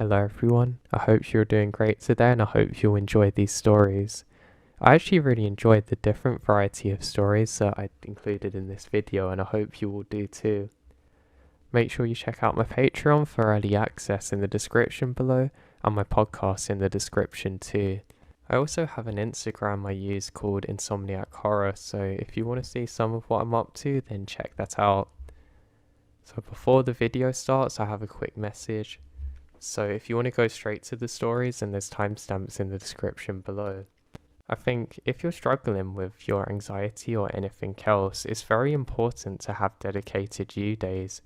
Hello everyone, I hope you're doing great today and I hope you'll enjoy these stories. I actually really enjoyed the different variety of stories that I included in this video and I hope you will do too. Make sure you check out my Patreon for early access in the description below and my podcast in the description too. I also have an Instagram I use called Insomniac Horror, so if you want to see some of what I'm up to then check that out. So before the video starts I have a quick message. So if you want to go straight to the stories, then there's timestamps in the description below. I think if you're struggling with your anxiety or anything else, it's very important to have dedicated you days.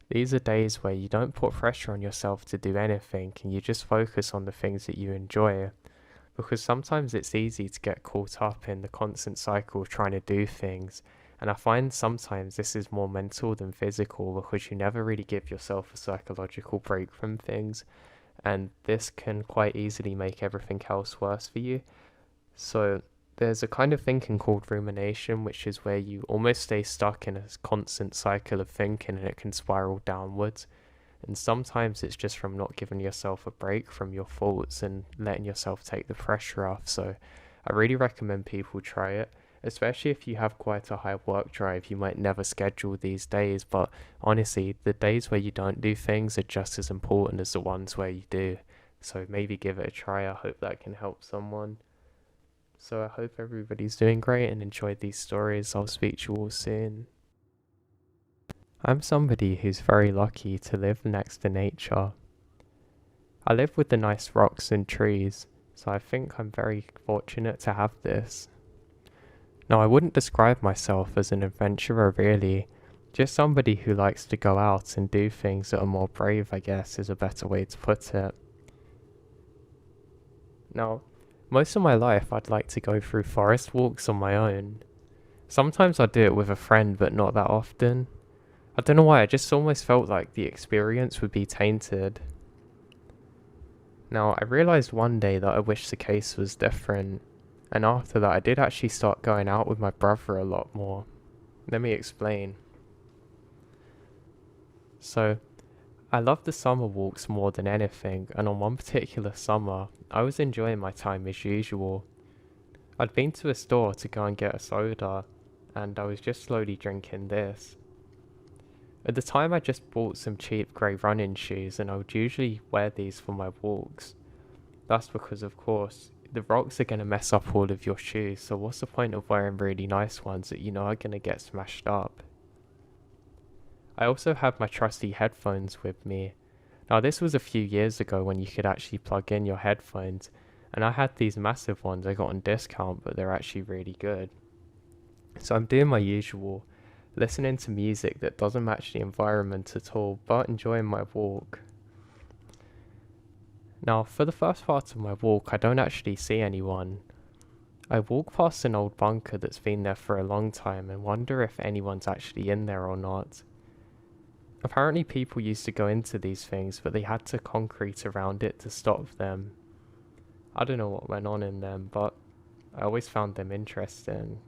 These are days where you don't put pressure on yourself to do anything and you just focus on the things that you enjoy. Because sometimes it's easy to get caught up in the constant cycle of trying to do things. And I find sometimes this is more mental than physical because you never really give yourself a psychological break from things. And this can quite easily make everything else worse for you. So there's a kind of thinking called rumination, which is where you almost stay stuck in a constant cycle of thinking and it can spiral downwards. And sometimes it's just from not giving yourself a break from your thoughts and letting yourself take the pressure off. So I really recommend people try it. Especially if you have quite a high work drive, you might never schedule these days, but honestly, the days where you don't do things are just as important as the ones where you do. So maybe give it a try. I hope that can help someone. So I hope everybody's doing great and enjoyed these stories. I'll speak to you all soon. I'm somebody who's very lucky to live next to nature. I live with the nice rocks and trees, so I think I'm very fortunate to have this. Now, I wouldn't describe myself as an adventurer really, just somebody who likes to go out and do things that are more brave, I guess, is a better way to put it. Now, most of my life I'd like to go through forest walks on my own. Sometimes I do it with a friend, but not that often. I don't know why, I just almost felt like the experience would be tainted. Now, I realised one day that I wish the case was different. And after that, I did actually start going out with my brother a lot more. Let me explain. So, I love the summer walks more than anything, and on one particular summer, I was enjoying my time as usual. I'd been to a store to go and get a soda, and I was just slowly drinking this. At the time, I just bought some cheap grey running shoes, and I would usually wear these for my walks. That's because, of course, the rocks are going to mess up all of your shoes, so what's the point of wearing really nice ones that you know are going to get smashed up? I also have my trusty headphones with me. Now this was a few years ago when you could actually plug in your headphones, and I had these massive ones I got on discount, but they're actually really good. So I'm doing my usual, listening to music that doesn't match the environment at all, but enjoying my walk. Now, for the first part of my walk, I don't actually see anyone. I walk past an old bunker that's been there for a long time and wonder if anyone's actually in there or not. Apparently people used to go into these things, but they had to concrete around it to stop them. I don't know what went on in them, but I always found them interesting.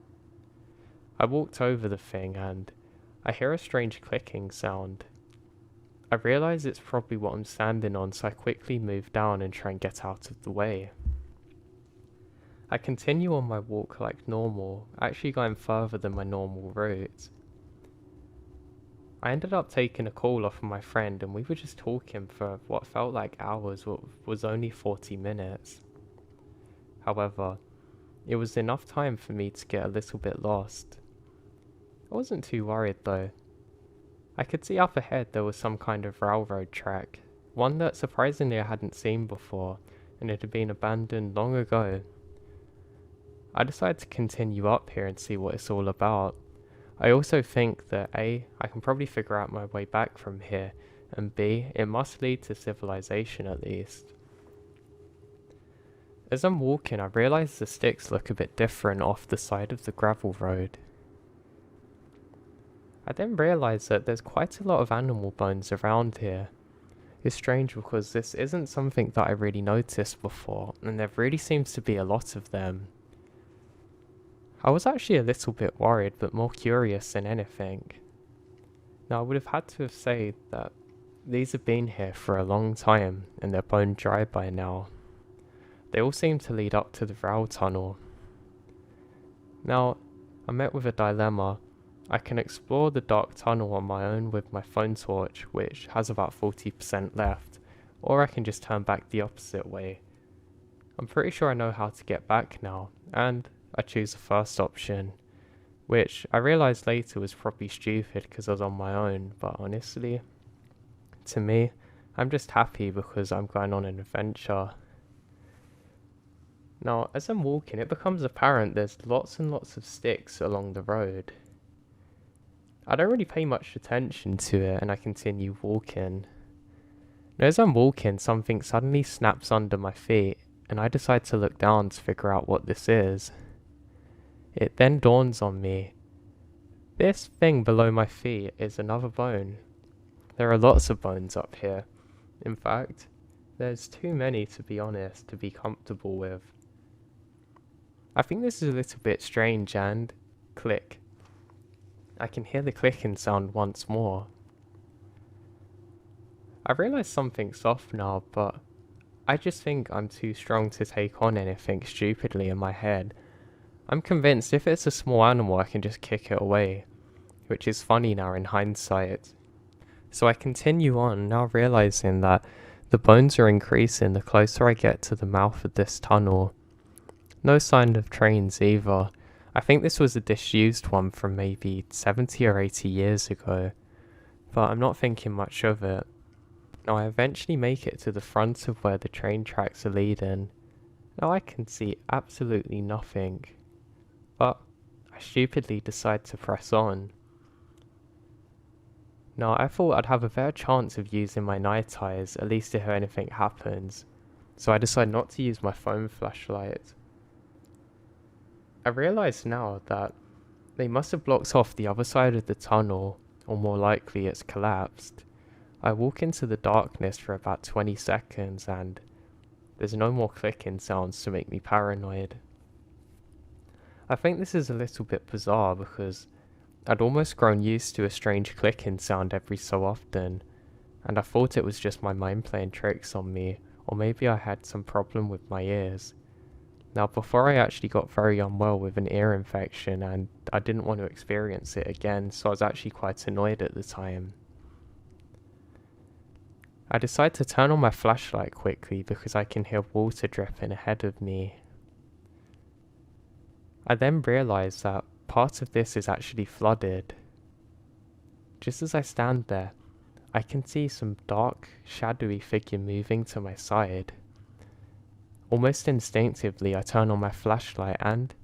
I walked over the thing and I hear a strange clicking sound. I realise it's probably what I'm standing on, so I quickly move down and try and get out of the way. I continue on my walk like normal, actually going further than my normal route. I ended up taking a call off of my friend and we were just talking for what felt like hours, what was only 40 minutes. However, it was enough time for me to get a little bit lost. I wasn't too worried though. I could see up ahead there was some kind of railroad track, one that surprisingly I hadn't seen before, and it had been abandoned long ago. I decided to continue up here and see what it's all about. I also think that A, I can probably figure out my way back from here, and B, it must lead to civilization at least. As I'm walking, I realise the sticks look a bit different off the side of the gravel road. I then realised that there's quite a lot of animal bones around here. It's strange because this isn't something that I really noticed before, and there really seems to be a lot of them. I was actually a little bit worried, but more curious than anything. Now I would have had to have said that These have been here for a long time and they're bone dry by now. They all seem to lead up to the rail tunnel. Now, I'm met with a dilemma. I can explore the dark tunnel on my own with my phone torch, which has about 40% left, or I can just turn back the opposite way. I'm pretty sure I know how to get back now, and I choose the first option, which I realised later was probably stupid because I was on my own, but honestly, to me, I'm just happy because I'm going on an adventure. Now, as I'm walking, it becomes apparent there's lots and lots of sticks along the road. I don't really pay much attention to it and I continue walking. Now, as I'm walking, something suddenly snaps under my feet and I decide to look down to figure out what this is. It then dawns on me. This thing below my feet is another bone. There are lots of bones up here. In fact, there's too many to be honest to be comfortable with. I think this is a little bit strange and click. I can hear the clicking sound once more. I realise something's off now, but I just think I'm too strong to take on anything stupidly in my head. I'm convinced if it's a small animal I can just kick it away, which is funny now in hindsight. So I continue on, now realising that the bones are increasing the closer I get to the mouth of this tunnel. No sign of trains either. I think this was a disused one from maybe 70 or 80 years ago, but I'm not thinking much of it. Now I eventually make it to the front of where the train tracks are leading. Now I can see absolutely nothing, but I stupidly decide to press on. Now I thought I'd have a better chance of using my night eyes, at least if anything happens, so I decide not to use my phone flashlight. I realise now that they must have blocked off the other side of the tunnel, or more likely it's collapsed. I walk into the darkness for about 20 seconds and there's no more clicking sounds to make me paranoid. I think this is a little bit bizarre because I'd almost grown used to a strange clicking sound every so often, and I thought it was just my mind playing tricks on me, or maybe I had some problem with my ears. Now, before I actually got very unwell with an ear infection and I didn't want to experience it again, so I was actually quite annoyed at the time. I decide to turn on my flashlight quickly because I can hear water dripping ahead of me. I then realise that part of this is actually flooded. Just as I stand there, I can see some dark, shadowy figure moving to my side. Almost instinctively, I turn on my flashlight and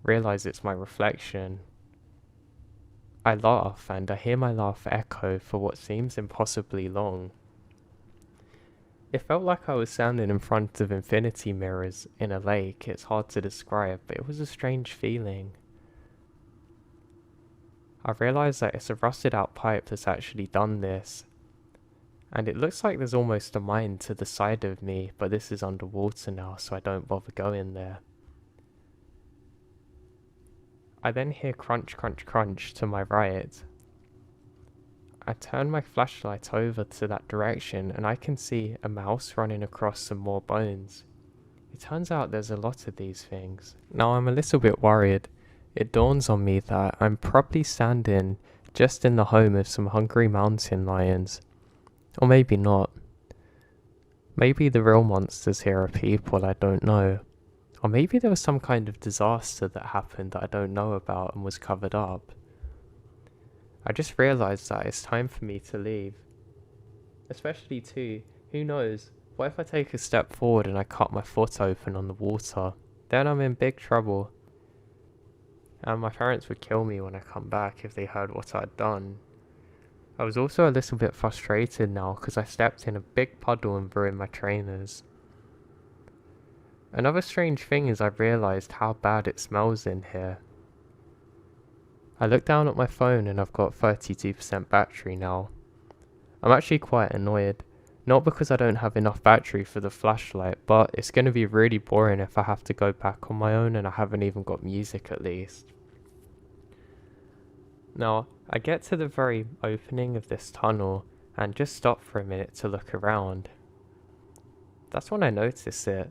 realise it's my reflection. I laugh, and I hear my laugh echo for what seems impossibly long. It felt like I was standing in front of infinity mirrors in a lake. It's hard to describe, but it was a strange feeling. I realise that it's a rusted out pipe that's actually done this. And it looks like there's almost a mine to the side of me, but this is underwater now, so I don't bother going there. I then hear crunch, crunch, crunch to my right. I turn my flashlight over to that direction and I can see a mouse running across some more bones. It turns out there's a lot of these things. Now I'm a little bit worried. It dawns on me that I'm probably standing just in the home of some hungry mountain lions. Or maybe not. Maybe the real monsters here are people I don't know. Or maybe there was some kind of disaster that happened that I don't know about and was covered up. I just realised that it's time for me to leave. Especially too, who knows, what if I take a step forward and I cut my foot open on the water? Then I'm in big trouble. And my parents would kill me when I come back if they heard what I'd done. I was also a little bit frustrated now because I stepped in a big puddle and ruined my trainers. Another strange thing is I realised how bad it smells in here. I look down at my phone and I've got 32% battery now. I'm actually quite annoyed, not because I don't have enough battery for the flashlight, but it's going to be really boring if I have to go back on my own and I haven't even got music at least. Now, I get to the very opening of this tunnel and just stopped for a minute to look around. That's when I noticed it.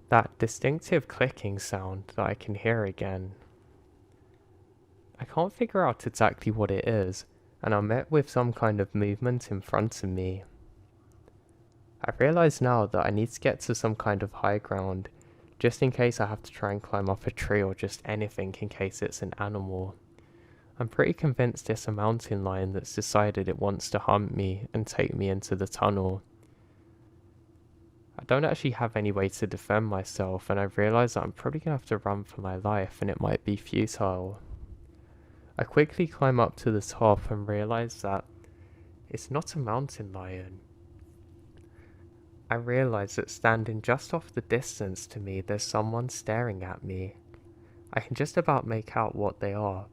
That distinctive clicking sound that I can hear again. I can't figure out exactly what it is, and I'm met with some kind of movement in front of me. I realise now that I need to get to some kind of high ground, just in case I have to try and climb up a tree or just anything in case it's an animal. I'm pretty convinced it's a mountain lion that's decided it wants to hunt me and take me into the tunnel. I don't actually have any way to defend myself, and I realise that I'm probably going to have to run for my life and it might be futile. I quickly climb up to the top and realise that it's not a mountain lion. I realise that standing just off the distance to me there's someone staring at me. I can just about make out what they are,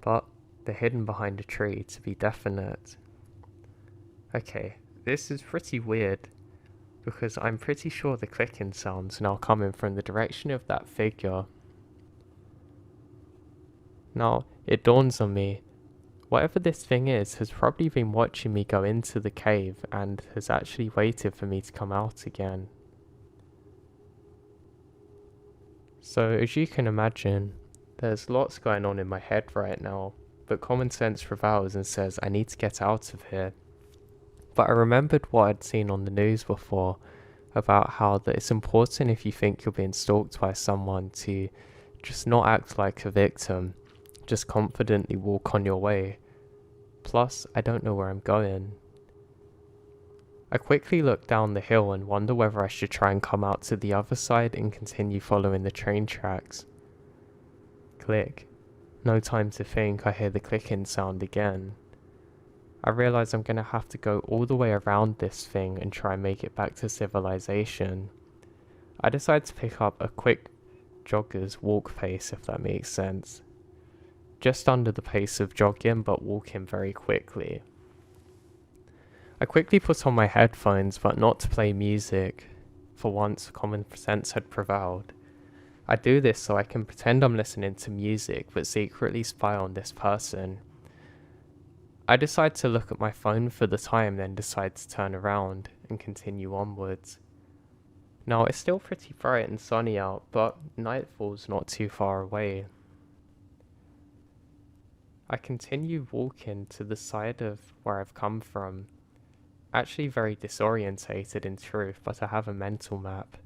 but they're hidden behind a tree to be definite. Okay, this is pretty weird, because I'm pretty sure the clicking sounds now coming from the direction of that figure. Now, it dawns on me, whatever this thing is has probably been watching me go into the cave and has actually waited for me to come out again. So as you can imagine, there's lots going on in my head right now, but common sense prevails and says I need to get out of here. But I remembered what I'd seen on the news before about how that it's important if you think you're being stalked by someone to just not act like a victim, just confidently walk on your way. Plus, I don't know where I'm going. I quickly look down the hill and wonder whether I should try and come out to the other side and continue following the train tracks. Click. No time to think, I hear the clicking sound again. I realise I'm going to have to go all the way around this thing and try and make it back to civilization. I decide to pick up a quick jogger's walk pace, if that makes sense. Just under the pace of jogging, but walking very quickly. I quickly put on my headphones, but not to play music. For once, common sense had prevailed. I do this so I can pretend I'm listening to music, but secretly spy on this person. I decide to look at my phone for the time, then decide to turn around and continue onwards. Now, it's still pretty bright and sunny out, but nightfall's not too far away. I continue walking to the side of where I've come from. Actually very disorientated in truth, but I have a mental map.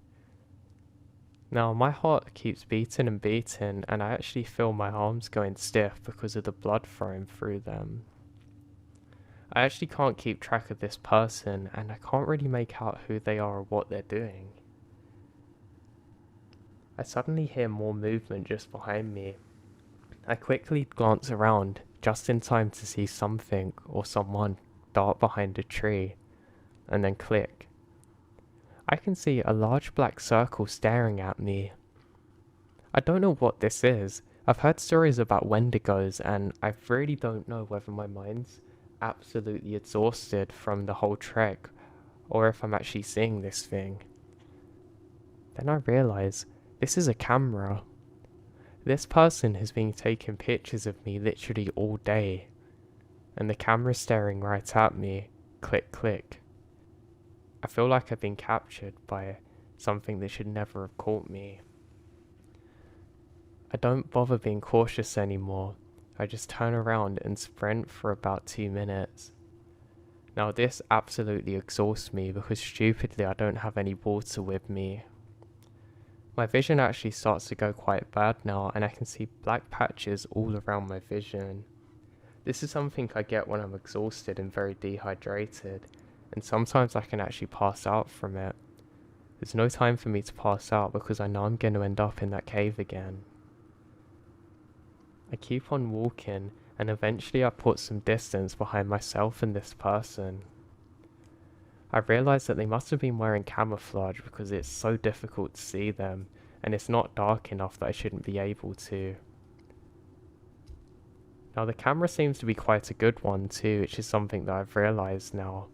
Now my heart keeps beating and beating, and I actually feel my arms going stiff because of the blood flowing through them. I actually can't keep track of this person, and I can't really make out who they are or what they're doing. I suddenly hear more movement just behind me. I quickly glance around, just in time to see something or someone dart behind a tree, and then click. I can see a large black circle staring at me. I don't know what this is. I've heard stories about Wendigos, and I really don't know whether my mind's absolutely exhausted from the whole trek, or if I'm actually seeing this thing. Then I realise this is a camera. This person has been taking pictures of me literally all day, and the camera's staring right at me. Click, click. I feel like I've been captured by something that should never have caught me. I don't bother being cautious anymore. I just turn around and sprint for about 2 minutes. Now this absolutely exhausts me because stupidly I don't have any water with me. My vision actually starts to go quite bad now, and I can see black patches all around my vision. This is something I get when I'm exhausted and very dehydrated, and sometimes I can actually pass out from it. There's no time for me to pass out because I know I'm going to end up in that cave again. I keep on walking, and eventually I put some distance behind myself and this person. I realise that they must have been wearing camouflage because it's so difficult to see them, and it's not dark enough that I shouldn't be able to. Now the camera seems to be quite a good one too, which is something that I've realised now.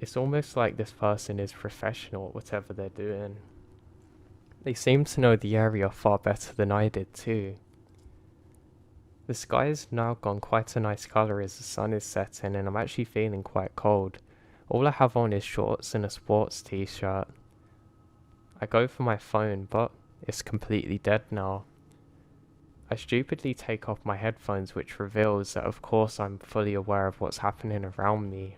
It's almost like this person is professional at whatever they're doing. They seem to know the area far better than I did too. The sky has now gone quite a nice colour as the sun is setting and I'm actually feeling quite cold. All I have on is shorts and a sports t-shirt. I go for my phone, but it's completely dead now. I stupidly take off my headphones, which reveals that of course I'm fully aware of what's happening around me.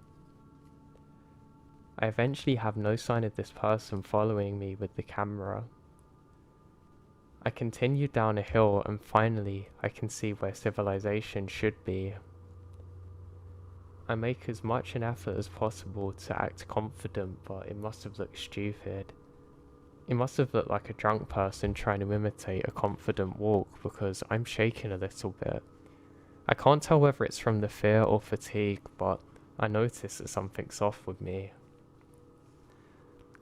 I eventually have no sign of this person following me with the camera. I continue down a hill and finally I can see where civilization should be. I make as much an effort as possible to act confident, but it must have looked stupid. It must have looked like a drunk person trying to imitate a confident walk because I'm shaking a little bit. I can't tell whether it's from the fear or fatigue, but I notice that something's off with me.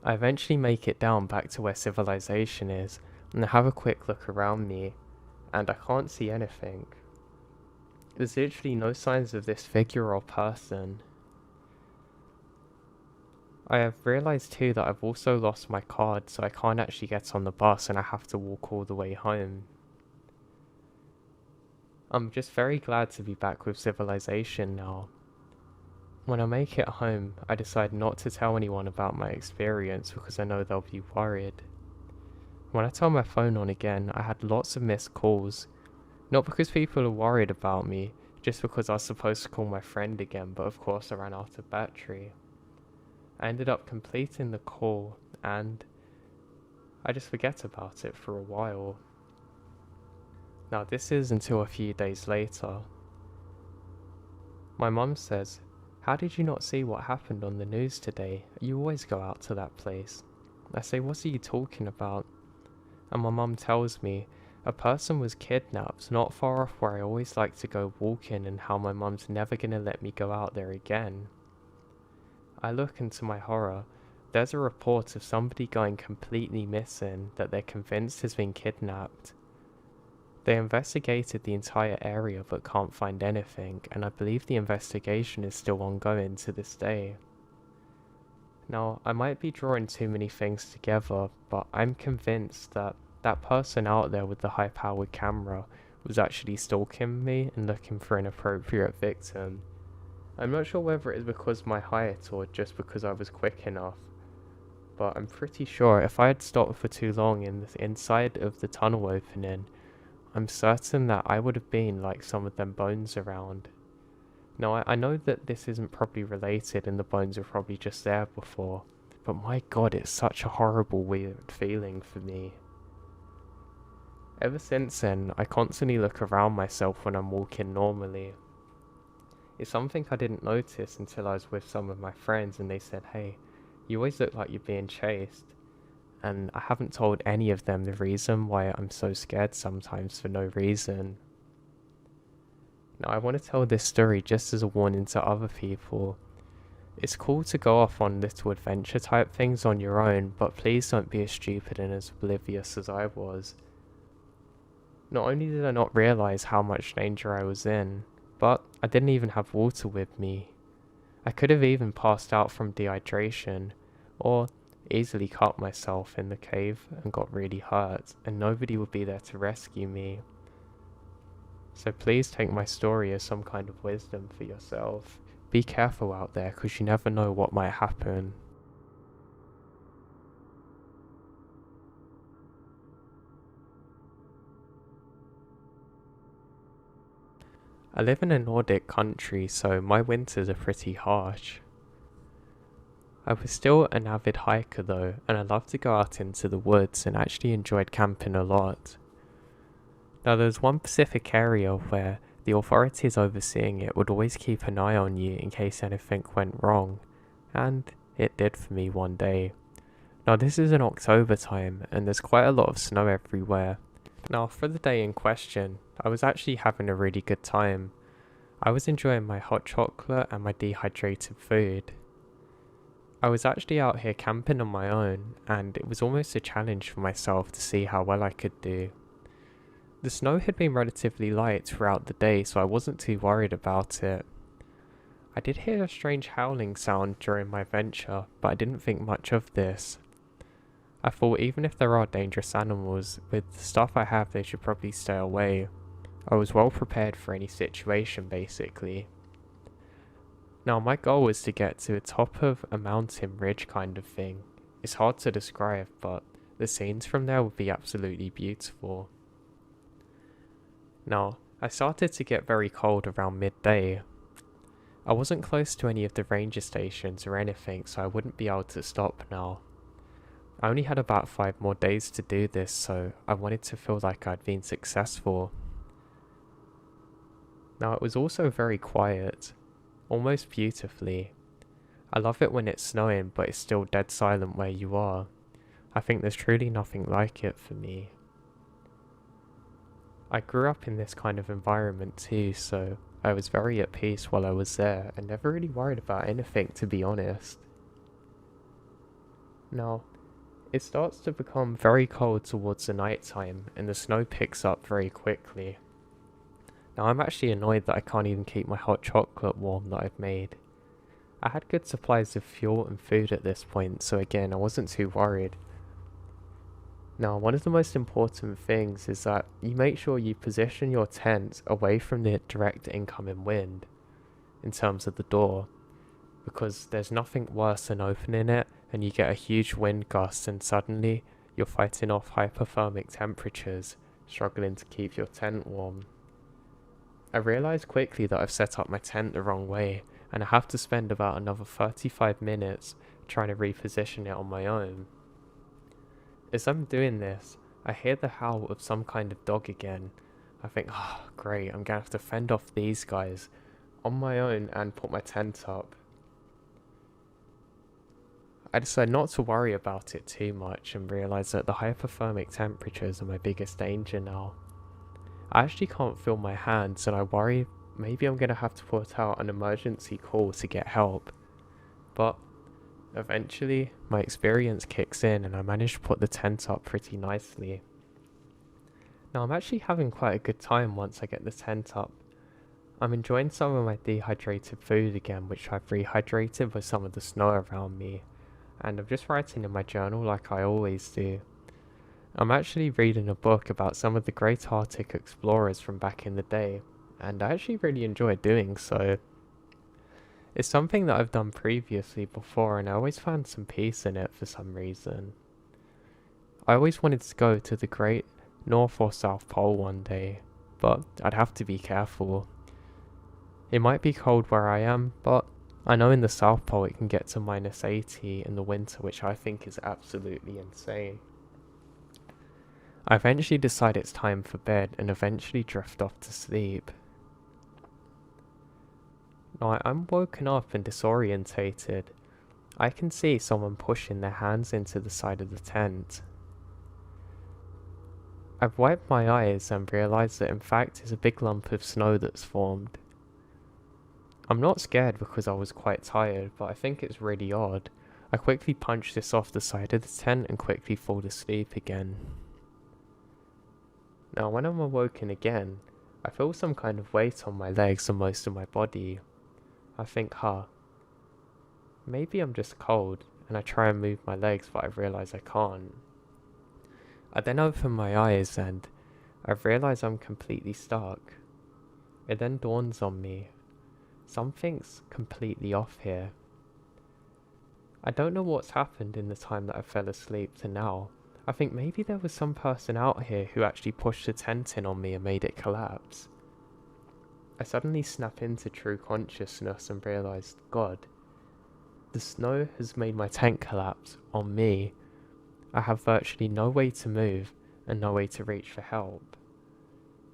I eventually make it down back to where civilization is and I have a quick look around me and I can't see anything. There's literally no signs of this figure or person. I have realised too that I've also lost my card, so I can't actually get on the bus and I have to walk all the way home. I'm just very glad to be back with civilization now. When I make it home, I decide not to tell anyone about my experience because I know they'll be worried. When I turn my phone on again, I had lots of missed calls. Not because people are worried about me, just because I was supposed to call my friend again, but of course I ran out of battery. I ended up completing the call and I just forget about it for a while. Now this is until a few days later. My mum says, "How did you not see what happened on the news today? You always go out to that place." I say, "What are you talking about?" And my mum tells me a person was kidnapped not far off where I always like to go walking and how my mum's never gonna let me go out there again. I look into my horror. There's a report of somebody going completely missing that they're convinced has been kidnapped. They investigated the entire area but can't find anything, and I believe the investigation is still ongoing to this day. Now, I might be drawing too many things together, but I'm convinced that that person out there with the high-powered camera was actually stalking me and looking for an appropriate victim. I'm not sure whether it is because of my height or just because I was quick enough, but I'm pretty sure if I had stopped for too long in the inside of the tunnel opening, I'm certain that I would have been like some of them bones around. Now, I know that this isn't probably related and the bones were probably just there before, but my god, it's such a horrible, weird feeling for me. Ever since then, I constantly look around myself when I'm walking normally. It's something I didn't notice until I was with some of my friends and they said, "Hey, you always look like you're being chased." And I haven't told any of them the reason why I'm so scared sometimes for no reason. Now I want to tell this story just as a warning to other people. It's cool to go off on little adventure type things on your own, but please don't be as stupid and as oblivious as I was. Not only did I not realise how much danger I was in, but I didn't even have water with me. I could have even passed out from dehydration, or easily cut myself in the cave and got really hurt, and nobody would be there to rescue me. So please take my story as some kind of wisdom for yourself. Be careful out there, because you never know what might happen. I live in a Nordic country, so my winters are pretty harsh. I was still an avid hiker though, and I loved to go out into the woods and actually enjoyed camping a lot. Now there's one specific area where the authorities overseeing it would always keep an eye on you in case anything went wrong, and it did for me one day. Now this is in October time, and there's quite a lot of snow everywhere. Now for the day in question, I was actually having a really good time. I was enjoying my hot chocolate and my dehydrated food. I was actually out here camping on my own, and it was almost a challenge for myself to see how well I could do. The snow had been relatively light throughout the day, so I wasn't too worried about it. I did hear a strange howling sound during my venture, but I didn't think much of this. I thought even if there are dangerous animals, with the stuff I have they should probably stay away. I was well prepared for any situation basically. Now my goal was to get to the top of a mountain ridge kind of thing. It's hard to describe, but the scenes from there would be absolutely beautiful. Now, I started to get very cold around midday. I wasn't close to any of the ranger stations or anything, so I wouldn't be able to stop now. I only had about 5 more days to do this, so I wanted to feel like I'd been successful. Now it was also very quiet, almost beautifully. I love it when it's snowing but it's still dead silent where you are. I think there's truly nothing like it for me. I grew up in this kind of environment too, so I was very at peace while I was there and never really worried about anything, to be honest. Now, it starts to become very cold towards the night time and the snow picks up very quickly. Now I'm actually annoyed that I can't even keep my hot chocolate warm that I've made. I had good supplies of fuel and food at this point, so again I wasn't too worried. Now, one of the most important things is that you make sure you position your tent away from the direct incoming wind in terms of the door, because there's nothing worse than opening it and you get a huge wind gust and suddenly you're fighting off hypothermic temperatures, struggling to keep your tent warm. I realised quickly that I've set up my tent the wrong way and I have to spend about another 35 minutes trying to reposition it on my own. As I'm doing this, I hear the howl of some kind of dog again. I think, oh great, I'm gonna have to fend off these guys on my own and put my tent up. I decide not to worry about it too much and realise that the hypothermic temperatures are my biggest danger now. I actually can't feel my hands and I worry maybe I'm gonna have to put out an emergency call to get help. But eventually, my experience kicks in and I manage to put the tent up pretty nicely. Now I'm actually having quite a good time once I get the tent up. I'm enjoying some of my dehydrated food again, which I've rehydrated with some of the snow around me, and I'm just writing in my journal like I always do. I'm actually reading a book about some of the great Arctic explorers from back in the day, and I actually really enjoy doing so. It's something that I've done previously before and I always found some peace in it for some reason. I always wanted to go to the great North or South Pole one day, but I'd have to be careful. It might be cold where I am, but I know in the South Pole it can get to -80 in the winter, which I think is absolutely insane. I eventually decide it's time for bed and eventually drift off to sleep. Now I'm woken up and disorientated. I can see someone pushing their hands into the side of the tent. I've wiped my eyes and realised that in fact it's a big lump of snow that's formed. I'm not scared because I was quite tired, but I think it's really odd. I quickly punch this off the side of the tent and quickly fall asleep again. Now when I'm awoken again, I feel some kind of weight on my legs and most of my body. I think, maybe I'm just cold, and I try and move my legs but I realise I can't. I then open my eyes and I realise I'm completely stuck. It then dawns on me, something's completely off here. I don't know what's happened in the time that I fell asleep to now. I think maybe there was some person out here who actually pushed the tent in on me and made it collapse. I suddenly snap into true consciousness and realise, God, the snow has made my tent collapse on me. I have virtually no way to move and no way to reach for help.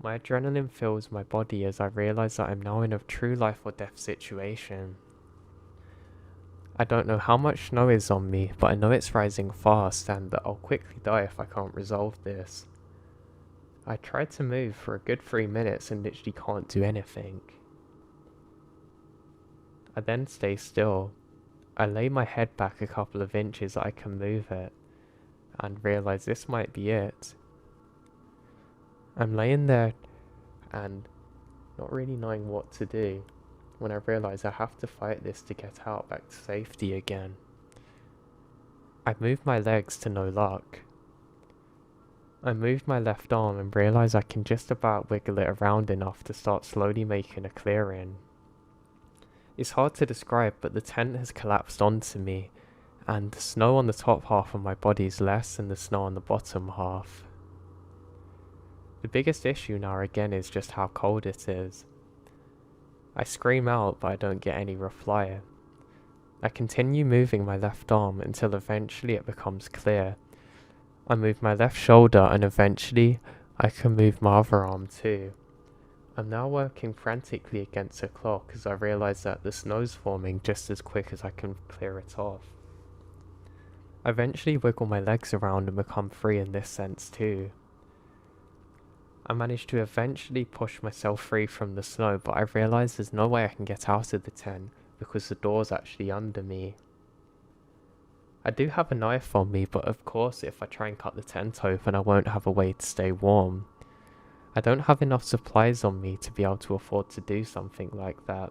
My adrenaline fills my body as I realise that I'm now in a true life or death situation. I don't know how much snow is on me, but I know it's rising fast and that I'll quickly die if I can't resolve this. I tried to move for a good 3 minutes and literally can't do anything. I then stay still. I lay my head back a couple of inches that I can move it, and realise this might be it. I'm laying there and not really knowing what to do when I realise I have to fight this to get out back to safety again. I move my legs to no luck. I moved my left arm and realised I can just about wiggle it around enough to start slowly making a clearing. It's hard to describe, but the tent has collapsed onto me, and the snow on the top half of my body is less than the snow on the bottom half. The biggest issue now again is just how cold it is. I scream out, but I don't get any reply. I continue moving my left arm until eventually it becomes clear. I move my left shoulder and eventually I can move my other arm too. I'm now working frantically against the clock as I realise that the snow's forming just as quick as I can clear it off. I eventually wiggle my legs around and become free in this sense too. I manage to eventually push myself free from the snow, but I realise there's no way I can get out of the tent because the door's actually under me. I do have a knife on me, but of course if I try and cut the tent open I won't have a way to stay warm. I don't have enough supplies on me to be able to afford to do something like that.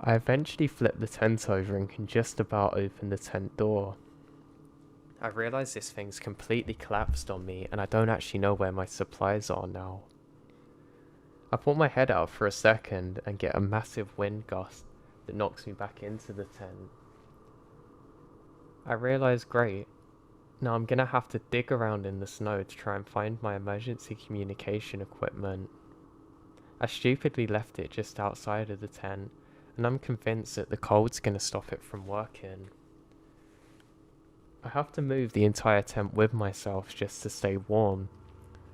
I eventually flip the tent over and can just about open the tent door. I realise this thing's completely collapsed on me and I don't actually know where my supplies are now. I pull my head out for a second and get a massive wind gust that knocks me back into the tent. I realise, great, now I'm gonna have to dig around in the snow to try and find my emergency communication equipment. I stupidly left it just outside of the tent, and I'm convinced that the cold's gonna stop it from working. I have to move the entire tent with myself just to stay warm.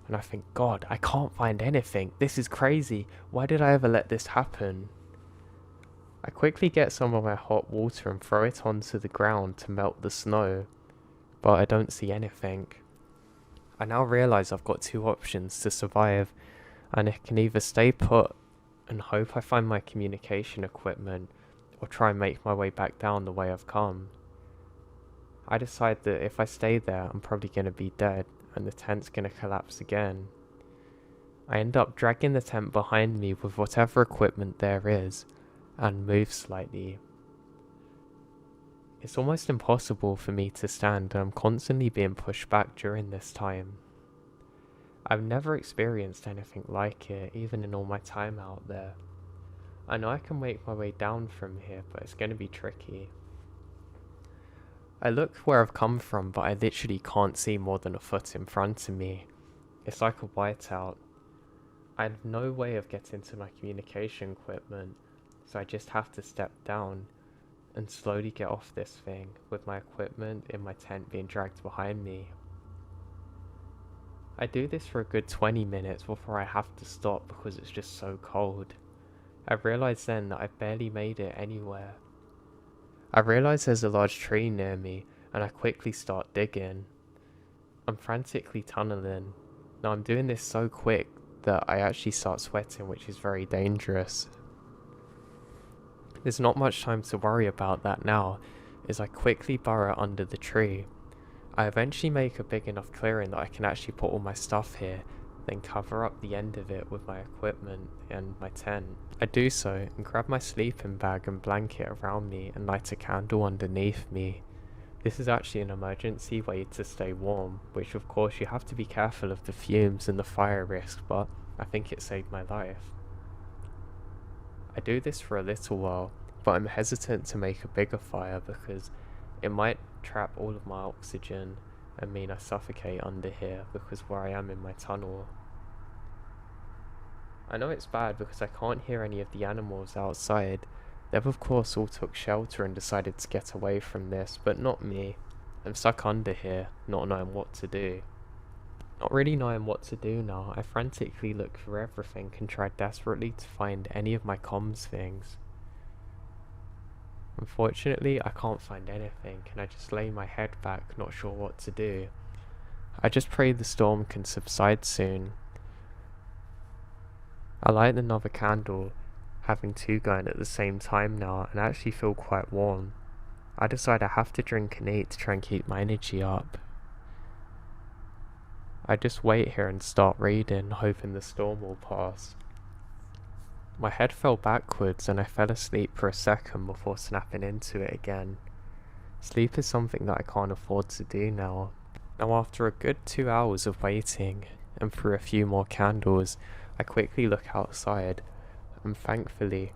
And I think, God, I can't find anything. This is crazy. Why did I ever let this happen? I quickly get some of my hot water and throw it onto the ground to melt the snow, but I don't see anything. I now realise I've got two options to survive, and I can either stay put and hope I find my communication equipment, or try and make my way back down the way I've come. I decide that if I stay there, I'm probably going to be dead, and the tent's going to collapse again. I end up dragging the tent behind me with whatever equipment there is, and move slightly. It's almost impossible for me to stand, and I'm constantly being pushed back during this time. I've never experienced anything like it, even in all my time out there. I know I can make my way down from here, but it's going to be tricky. I look where I've come from, but I literally can't see more than a foot in front of me. It's like a whiteout. I have no way of getting to my communication equipment, so I just have to step down and slowly get off this thing, with my equipment in my tent being dragged behind me. I do this for a good 20 minutes before I have to stop because it's just so cold. I realise then that I've barely made it anywhere. I realise there's a large tree near me, and I quickly start digging. I'm frantically tunneling. Now I'm doing this so quick that I actually start sweating, which is very dangerous. There's not much time to worry about that now, as I quickly burrow under the tree. I eventually make a big enough clearing that I can actually put all my stuff here, then cover up the end of it with my equipment and my tent. I do so and grab my sleeping bag and blanket around me and light a candle underneath me. This is actually an emergency way to stay warm, which of course you have to be careful of the fumes and the fire risk, but I think it saved my life. I do this for a little while, but I'm hesitant to make a bigger fire because it might trap all of my oxygen and mean I suffocate under here because where I am in my tunnel. I know it's bad because I can't hear any of the animals outside. They've of course all took shelter and decided to get away from this, but not me. I'm stuck under here, not knowing what to do. Not really knowing what to do now, I frantically look for everything and try desperately to find any of my comms things. Unfortunately, I can't find anything, and I just lay my head back, not sure what to do. I just pray the storm can subside soon. I light another candle, having two going at the same time now, and I actually feel quite warm. I decide I have to drink and eat to try and keep my energy up. I just wait here and start reading, hoping the storm will pass. My head fell backwards and I fell asleep for a second before snapping into it again. Sleep is something that I can't afford to do now. Now after a good 2 hours of waiting, and through a few more candles, I quickly look outside, and thankfully,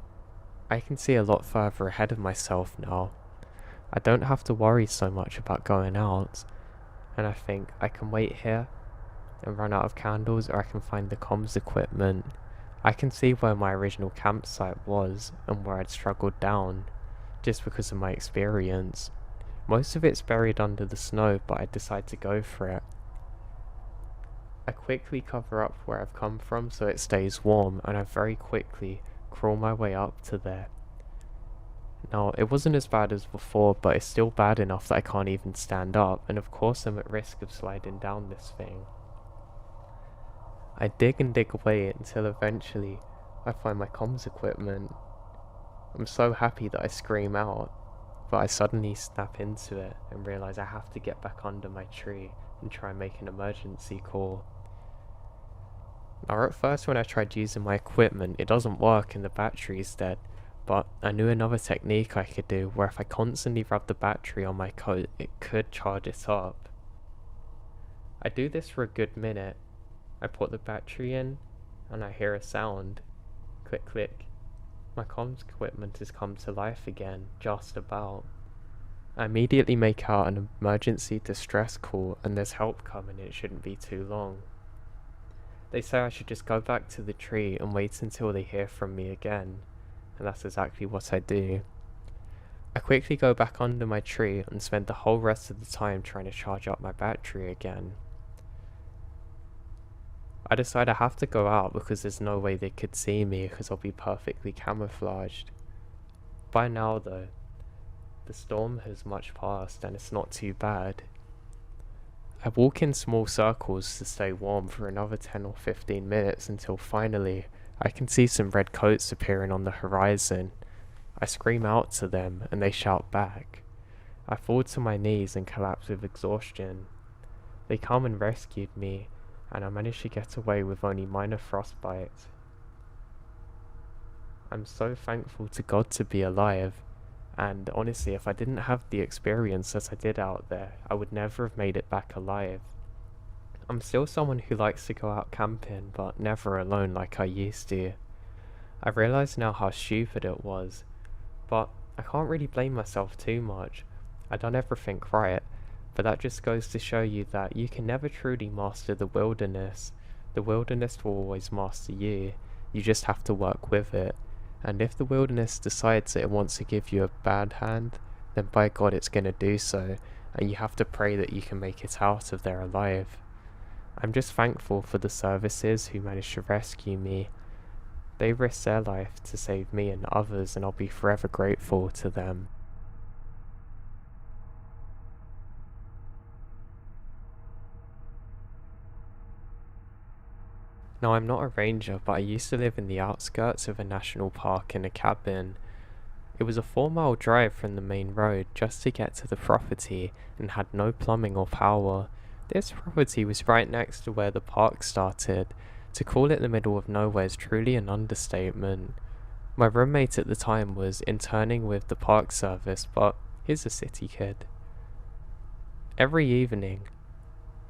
I can see a lot further ahead of myself now. I don't have to worry so much about going out, and I think I can wait here and run out of candles, or I can find the comms equipment. I can see where my original campsite was and where I'd struggled down, just because of my experience. Most of it's buried under the snow, but I decide to go for it. I quickly cover up where I've come from so it stays warm, and I very quickly crawl my way up to there. Now, it wasn't as bad as before, but it's still bad enough that I can't even stand up, and of course I'm at risk of sliding down this thing. I dig and dig away until eventually I find my comms equipment. I'm so happy that I scream out, but I suddenly snap into it and realise I have to get back under my tree and try and make an emergency call. Now at first when I tried using my equipment, it doesn't work and the battery's dead. But I knew another technique I could do where if I constantly rub the battery on my coat, it could charge it up. I do this for a good minute. I put the battery in, and I hear a sound. Click click. My comms equipment has come to life again, just about. I immediately make out an emergency distress call, and there's help coming and it shouldn't be too long. They say I should just go back to the tree and wait until they hear from me again. And that's exactly what I do. I quickly go back under my tree and spend the whole rest of the time trying to charge up my battery again. I decide I have to go out because there's no way they could see me because I'll be perfectly camouflaged. By now though, the storm has much passed and it's not too bad. I walk in small circles to stay warm for another 10 or 15 minutes until finally I can see some red coats appearing on the horizon. I scream out to them and they shout back. I fall to my knees and collapse with exhaustion. They come and rescued me, and I managed to get away with only minor frostbite. I'm so thankful to God to be alive, and honestly if I didn't have the experience that I did out there, I would never have made it back alive. I'm still someone who likes to go out camping, but never alone like I used to. I realise now how stupid it was, but I can't really blame myself too much. I done everything right, but that just goes to show you that you can never truly master the wilderness. The wilderness will always master you. You just have to work with it. And if the wilderness decides that it wants to give you a bad hand, then by God it's going to do so, and you have to pray that you can make it out of there alive. I'm just thankful for the services who managed to rescue me. They risked their life to save me and others, and I'll be forever grateful to them. Now I'm not a ranger, but I used to live in the outskirts of a national park in a cabin. It was a 4-mile drive from the main road just to get to the property and had no plumbing or power. This property was right next to where the park started. To call it the middle of nowhere is truly an understatement. My roommate at the time was interning with the park service, but he's a city kid. Every evening,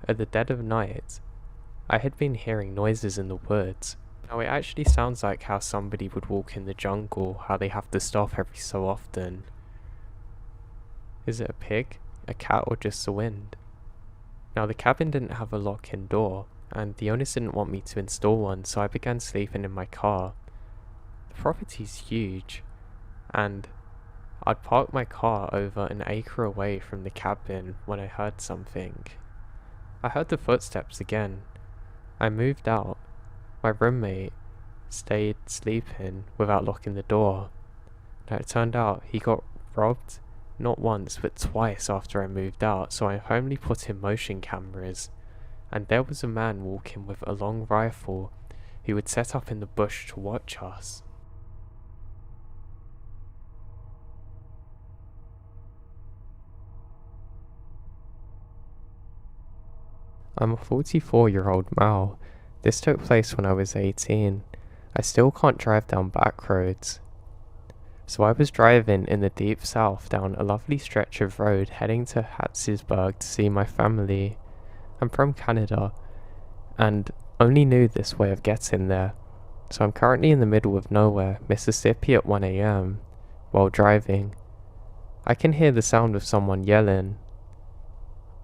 at the dead of night, I had been hearing noises in the woods. Now it actually sounds like how somebody would walk in the jungle, how they have to stop every so often. Is it a pig, a cat, or just the wind? Now the cabin didn't have a lock-in door, and the owners didn't want me to install one, so I began sleeping in my car. The property's huge, and I'd parked my car over an acre away from the cabin when I heard something. I heard the footsteps again. I moved out. My roommate stayed sleeping without locking the door. Now it turned out he got robbed not once but twice after I moved out, so I firmly put in motion cameras, and there was a man walking with a long rifle who would set up in the bush to watch us. I'm a 44-year-old male. This took place when I was 18. I still can't drive down back roads. So I was driving in the deep south down a lovely stretch of road heading to Hatziesburg to see my family. I'm from Canada and only knew this way of getting there. So I'm currently in the middle of nowhere, Mississippi at 1 a.m. while driving. I can hear the sound of someone yelling.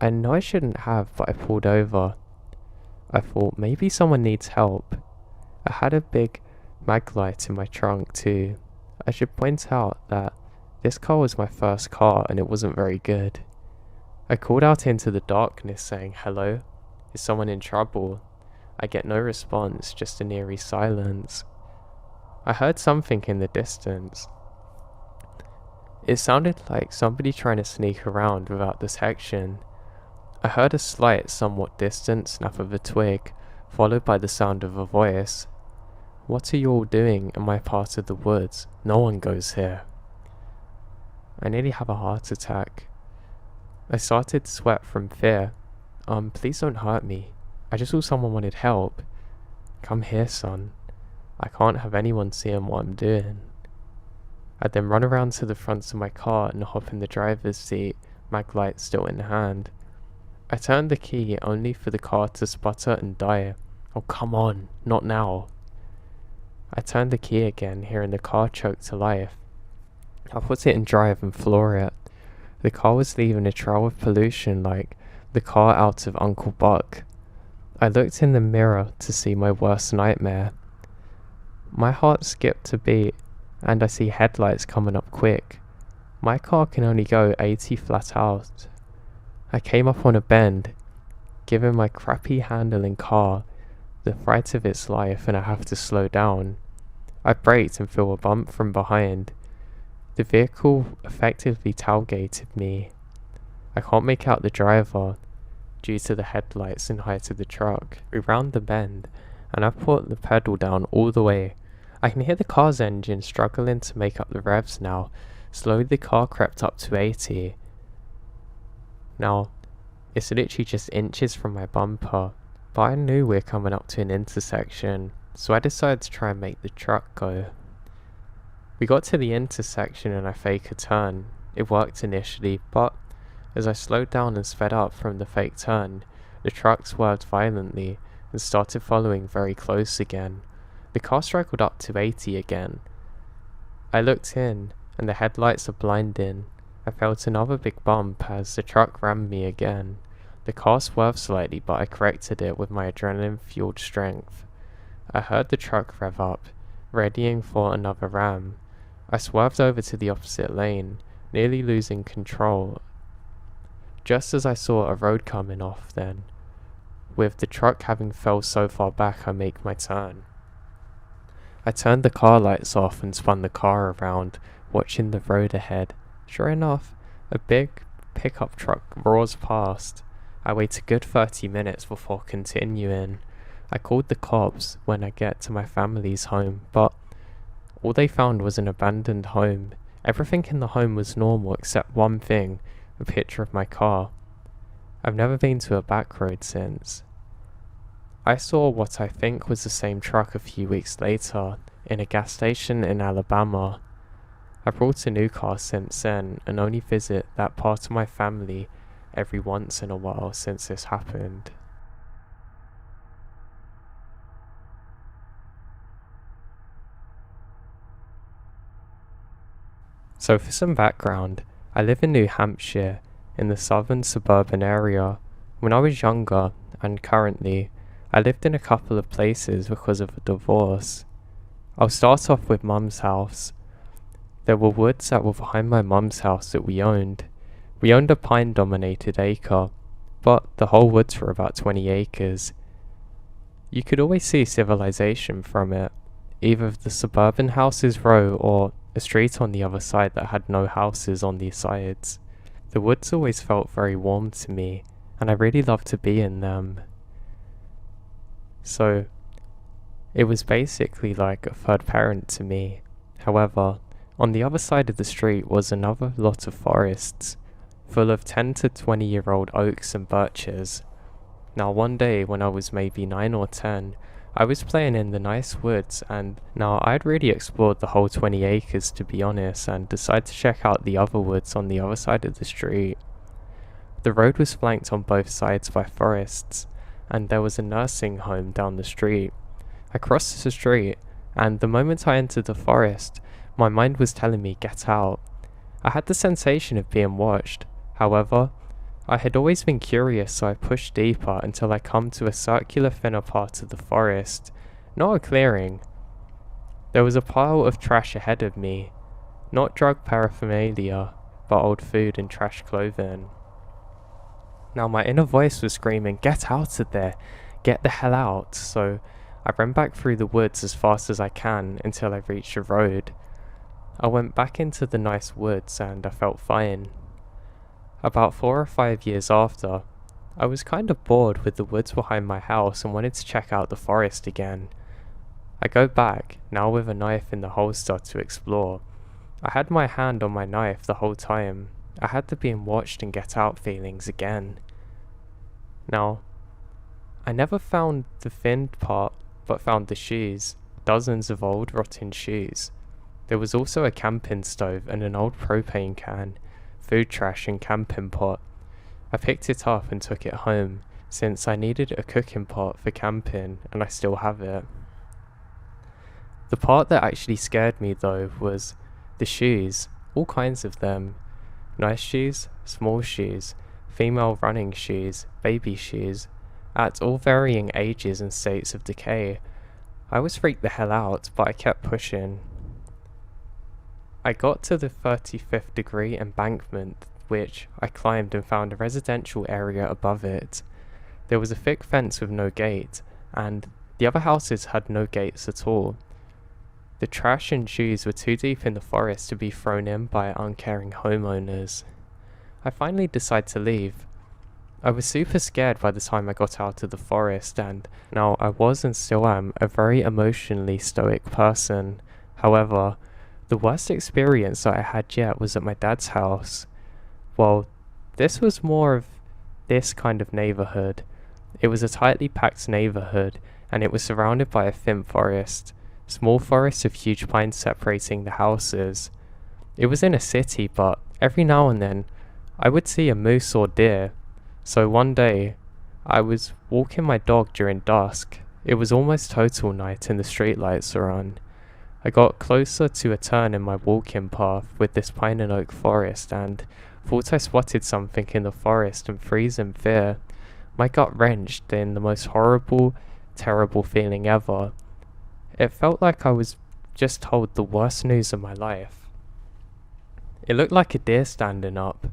I know I shouldn't have, but I pulled over. I thought maybe someone needs help. I had a big mag light in my trunk too. I should point out that this car was my first car and it wasn't very good. I called out into the darkness saying, "Hello? Is someone in trouble?" I get no response, just an eerie silence. I heard something in the distance. It sounded like somebody trying to sneak around without detection. I heard a slight, somewhat distant snap of a twig, followed by the sound of a voice. "What are you all doing in my part of the woods? No one goes here." I nearly have a heart attack. I started to sweat from fear. Please don't hurt me. I just thought someone wanted help. Come here, son. I can't have anyone seeing what I'm doing. I then run around to the front of my car and hop in the driver's seat, mag light still in hand. I turned the key only for the car to sputter and die. Oh, come on, not now. I turned the key again, hearing the car choke to life. I put it in drive and floor it. The car was leaving a trail of pollution like the car out of Uncle Buck. I looked in the mirror to see my worst nightmare. My heart skipped a beat, and I see headlights coming up quick. My car can only go 80 flat out. I came up on a bend, giving my crappy handling car the fright of its life, and I have to slow down. I braked and feel a bump from behind. The vehicle effectively tailgated me. I can't make out the driver due to the headlights and height of the truck. We round the bend, and I put the pedal down all the way. I can hear the car's engine struggling to make up the revs now. Slowly the car crept up to 80. Now, it's literally just inches from my bumper, but I knew we were coming up to an intersection, so I decided to try and make the truck go. We got to the intersection and I faked a turn. It worked initially, but as I slowed down and sped up from the fake turn, the truck swerved violently and started following very close again. The car struggled up to 80 again. I looked in, and the headlights are blinding. I felt another big bump as the truck rammed me again. The car swerved slightly, but I corrected it with my adrenaline-fueled strength. I heard the truck rev up, readying for another ram. I swerved over to the opposite lane, nearly losing control, just as I saw a road coming off then. With the truck having fell so far back, I make my turn. I turned the car lights off and spun the car around, watching the road ahead. Sure enough, a big pickup truck roars past. I wait a good 30 minutes before continuing. I called the cops when I get to my family's home, but all they found was an abandoned home. Everything in the home was normal except one thing, a picture of my car. I've never been to a back road since. I saw what I think was the same truck a few weeks later, in a gas station in Alabama. I brought a new car since then and only visit that part of my family every once in a while since this happened. So for some background, I live in New Hampshire, in the southern suburban area. When I was younger, and currently, I lived in a couple of places because of a divorce. I'll start off with Mum's house. There were woods that were behind my mum's house that we owned. We owned a pine-dominated acre, but the whole woods were about 20 acres. You could always see civilization from it, either the suburban houses row or a street on the other side that had no houses on the sides. The woods always felt very warm to me, and I really loved to be in them. So, it was basically like a third parent to me. However, on the other side of the street was another lot of forests, full of 10 to 20-year-old oaks and birches. Now one day when I was maybe 9 or 10, I was playing in the nice woods, and now I'd really explored the whole 20 acres to be honest, and decided to check out the other woods on the other side of the street. The road was flanked on both sides by forests, and there was a nursing home down the street. I crossed the street, and the moment I entered the forest, my mind was telling me, get out. I had the sensation of being watched. However, I had always been curious, so I pushed deeper until I come to a circular thinner part of the forest, not a clearing. There was a pile of trash ahead of me, not drug paraphernalia, but old food and trash clothing. Now my inner voice was screaming, get out of there, get the hell out, so I ran back through the woods as fast as I can until I reached a road. I went back into the nice woods and I felt fine. About 4 or 5 years after, I was kind of bored with the woods behind my house and wanted to check out the forest again. I go back, now with a knife in the holster, to explore. I had my hand on my knife the whole time. I had the being watched and get out feelings again. Now, I never found the thinned part, but found the shoes, dozens of old rotten shoes. There was also a camping stove and an old propane can, food trash and camping pot. I picked it up and took it home, since I needed a cooking pot for camping, and I still have it. The part that actually scared me though was the shoes, all kinds of them. Nice shoes, small shoes, female running shoes, baby shoes, at all varying ages and states of decay. I was freaked the hell out, but I kept pushing. I got to the 35th degree embankment, which I climbed and found a residential area above it. There was a thick fence with no gate, and the other houses had no gates at all. The trash and shoes were too deep in the forest to be thrown in by uncaring homeowners. I finally decided to leave. I was super scared by the time I got out of the forest, and now I was and still am a very emotionally stoic person. However, the worst experience that I had yet was at my dad's house. Well, this was more of this kind of neighborhood. It was a tightly packed neighborhood, and it was surrounded by a thin forest. Small forests of huge pines separating the houses. It was in a city, but every now and then I would see a moose or deer. So one day, I was walking my dog during dusk. It was almost total night and the streetlights were on. I got closer to a turn in my walking path with this pine and oak forest and thought I spotted something in the forest, and freezing fear, my gut wrenched in the most horrible, terrible feeling ever. It felt like I was just told the worst news of my life. It looked like a deer standing up.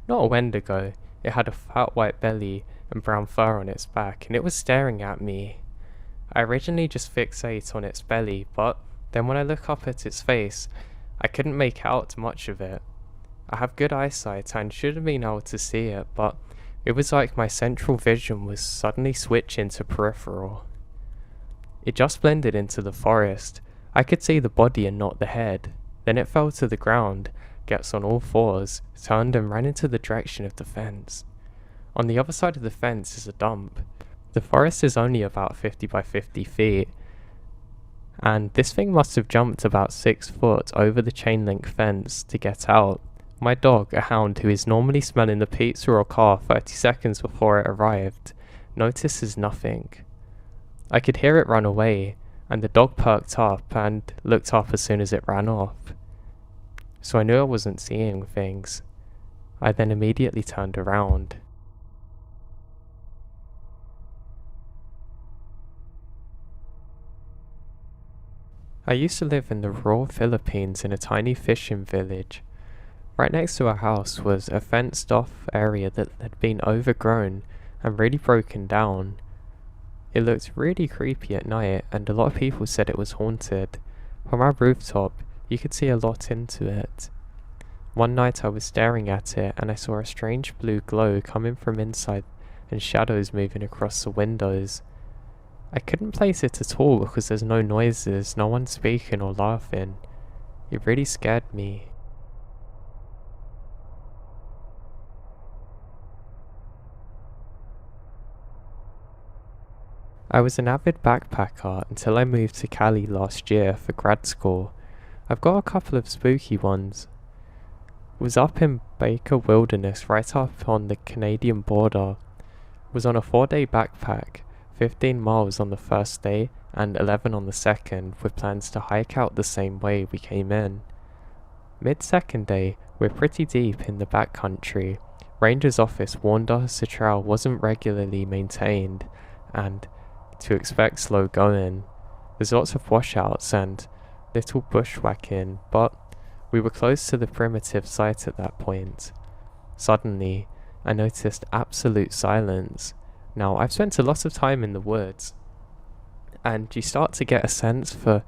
Not a Wendigo. It had a fat white belly and brown fur on its back, and it was staring at me. I originally just fixate on its belly, but then when I look up at its face, I couldn't make out much of it. I have good eyesight and should have been able to see it, but it was like my central vision was suddenly switching to peripheral. It just blended into the forest. I could see the body and not the head. Then it fell to the ground, gets on all fours, turned and ran into the direction of the fence. On the other side of the fence is a dump. The forest is only about 50 by 50 feet, and this thing must have jumped about 6 foot over the chain link fence to get out. My dog, a hound who is normally smelling the pizza or car 30 seconds before it arrived, notices nothing. I could hear it run away, and the dog perked up and looked up as soon as it ran off. So I knew I wasn't seeing things. I then immediately turned around. I used to live in the rural Philippines in a tiny fishing village. Right next to our house was a fenced off area that had been overgrown and really broken down. It looked really creepy at night, and a lot of people said it was haunted. From our rooftop, you could see a lot into it. One night I was staring at it and I saw a strange blue glow coming from inside and shadows moving across the windows. I couldn't place it at all because there's no noises, no one speaking or laughing. It really scared me. I was an avid backpacker until I moved to Cali last year for grad school. I've got a couple of spooky ones. Was up in Baker Wilderness right up on the Canadian border. Was on a 4-day backpack, 15 miles on the first day and 11 on the second, with plans to hike out the same way we came in. Mid-second day, we're pretty deep in the backcountry. Ranger's office warned us the trail wasn't regularly maintained and to expect slow going. There's lots of washouts and little bushwhacking, but we were close to the primitive site at that point. Suddenly, I noticed absolute silence. Now, I've spent a lot of time in the woods, and you start to get a sense for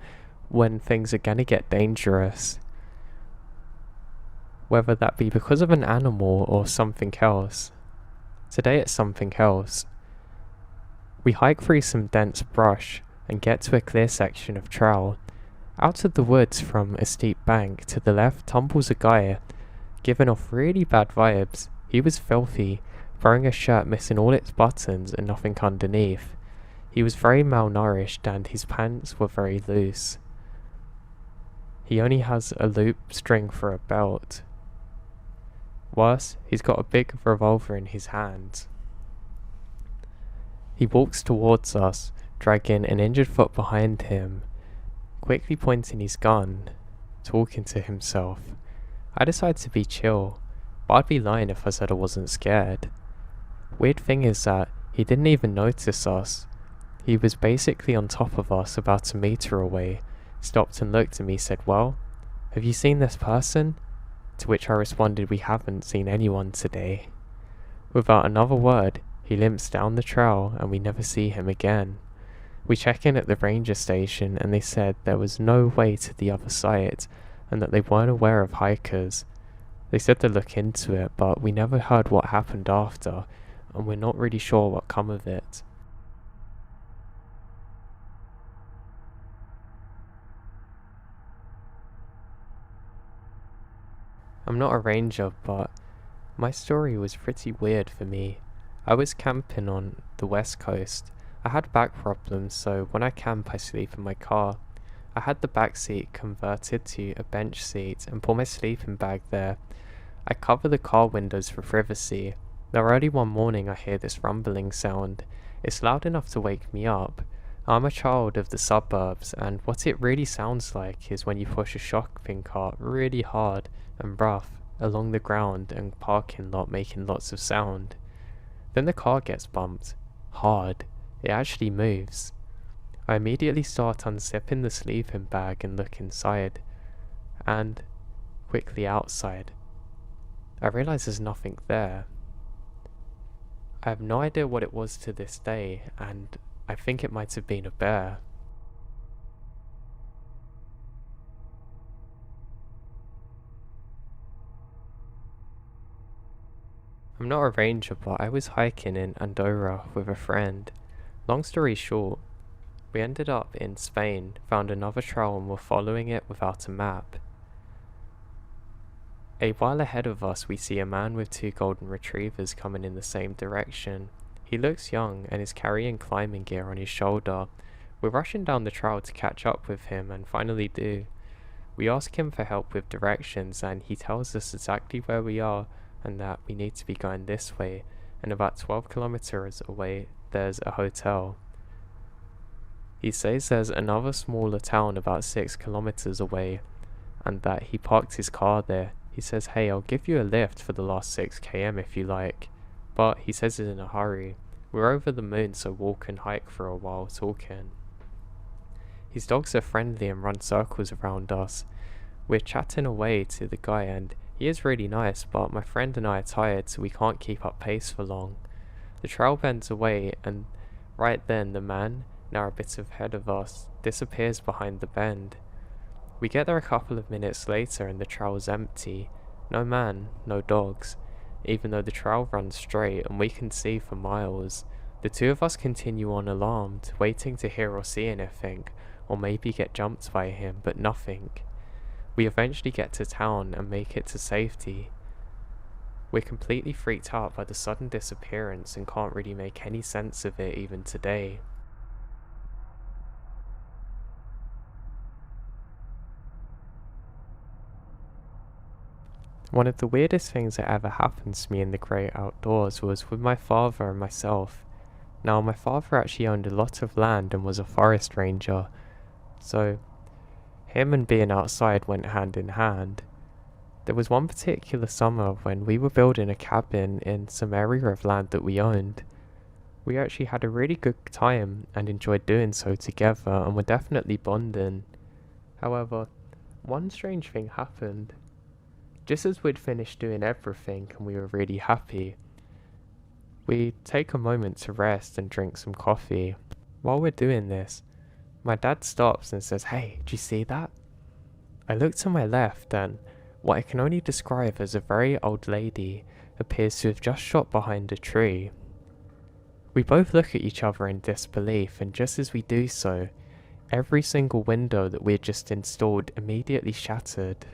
when things are gonna get dangerous. Whether that be because of an animal or something else. Today it's something else. We hike through some dense brush and get to a clear section of trail. Out of the woods from a steep bank to the left tumbles a guy, giving off really bad vibes. He was filthy, wearing a shirt missing all its buttons and nothing underneath. He was very malnourished and his pants were very loose. He only has a loop string for a belt. Worse, he's got a big revolver in his hand. He walks towards us, dragging an injured foot behind him, quickly pointing his gun, talking to himself. I decide to be chill, but I'd be lying if I said I wasn't scared. Weird thing is that he didn't even notice us. He was basically on top of us about a meter away, stopped and looked at me, said, "Well, have you seen this person?" To which I responded, "We haven't seen anyone today." Without another word, he limps down the trail and we never see him again. We check in at the ranger station and they said there was no way to the other side and that they weren't aware of hikers. They said they'd look into it, but we never heard what happened after and we're not really sure what come of it. I'm not a ranger, but my story was pretty weird for me. I was camping on the west coast. I had back problems, so when I camp I sleep in my car. I had the back seat converted to a bench seat and put my sleeping bag there. I cover the car windows for privacy. Now early one morning I hear this rumbling sound. It's loud enough to wake me up. I'm a child of the suburbs, and what it really sounds like is when you push a shopping cart really hard and rough along the ground and parking lot, making lots of sound. Then the car gets bumped. Hard. It actually moves. I immediately start unzipping the sleeping bag and look inside, and quickly outside. I realize there's nothing there. I have no idea what it was to this day, and I think it might have been a bear. I'm not a ranger, but I was hiking in Andorra with a friend. Long story short, we ended up in Spain, found another trail and were following it without a map. A while ahead of us we see a man with 2 golden retrievers coming in the same direction. He looks young and is carrying climbing gear on his shoulder. We're rushing down the trail to catch up with him and finally do. We ask him for help with directions and he tells us exactly where we are and that we need to be going this way, and about 12 kilometers away there's a hotel. He says there's another smaller town about 6 kilometers away and that he parked his car there. He says, "Hey, I'll give you a lift for the last 6 km if you like," but he says he's in a hurry. We're over the moon, so walk and hike for a while talking. His dogs are friendly and run circles around us. We're chatting away to the guy and he is really nice, but my friend and I are tired, so we can't keep up pace for long. The trail bends away and right then the man, now a bit ahead of us, disappears behind the bend. We get there a couple of minutes later and the trail's empty. No man, no dogs, even though the trail runs straight and we can see for miles. The two of us continue on alarmed, waiting to hear or see anything, or maybe get jumped by him, but nothing. We eventually get to town and make it to safety. We're completely freaked out by the sudden disappearance and can't really make any sense of it even today. One of the weirdest things that ever happened to me in the great outdoors was with my father and myself. Now, my father actually owned a lot of land and was a forest ranger, so him and being outside went hand in hand. There was one particular summer when we were building a cabin in some area of land that we owned. We actually had a really good time and enjoyed doing so together and were definitely bonding. However, one strange thing happened. Just as we'd finished doing everything and we were really happy, we take a moment to rest and drink some coffee. While we're doing this, my dad stops and says, "Hey, do you see that?" I look to my left and what I can only describe as a very old lady appears to have just shot behind a tree. We both look at each other in disbelief, and just as we do so, every single window that we had just installed immediately shattered.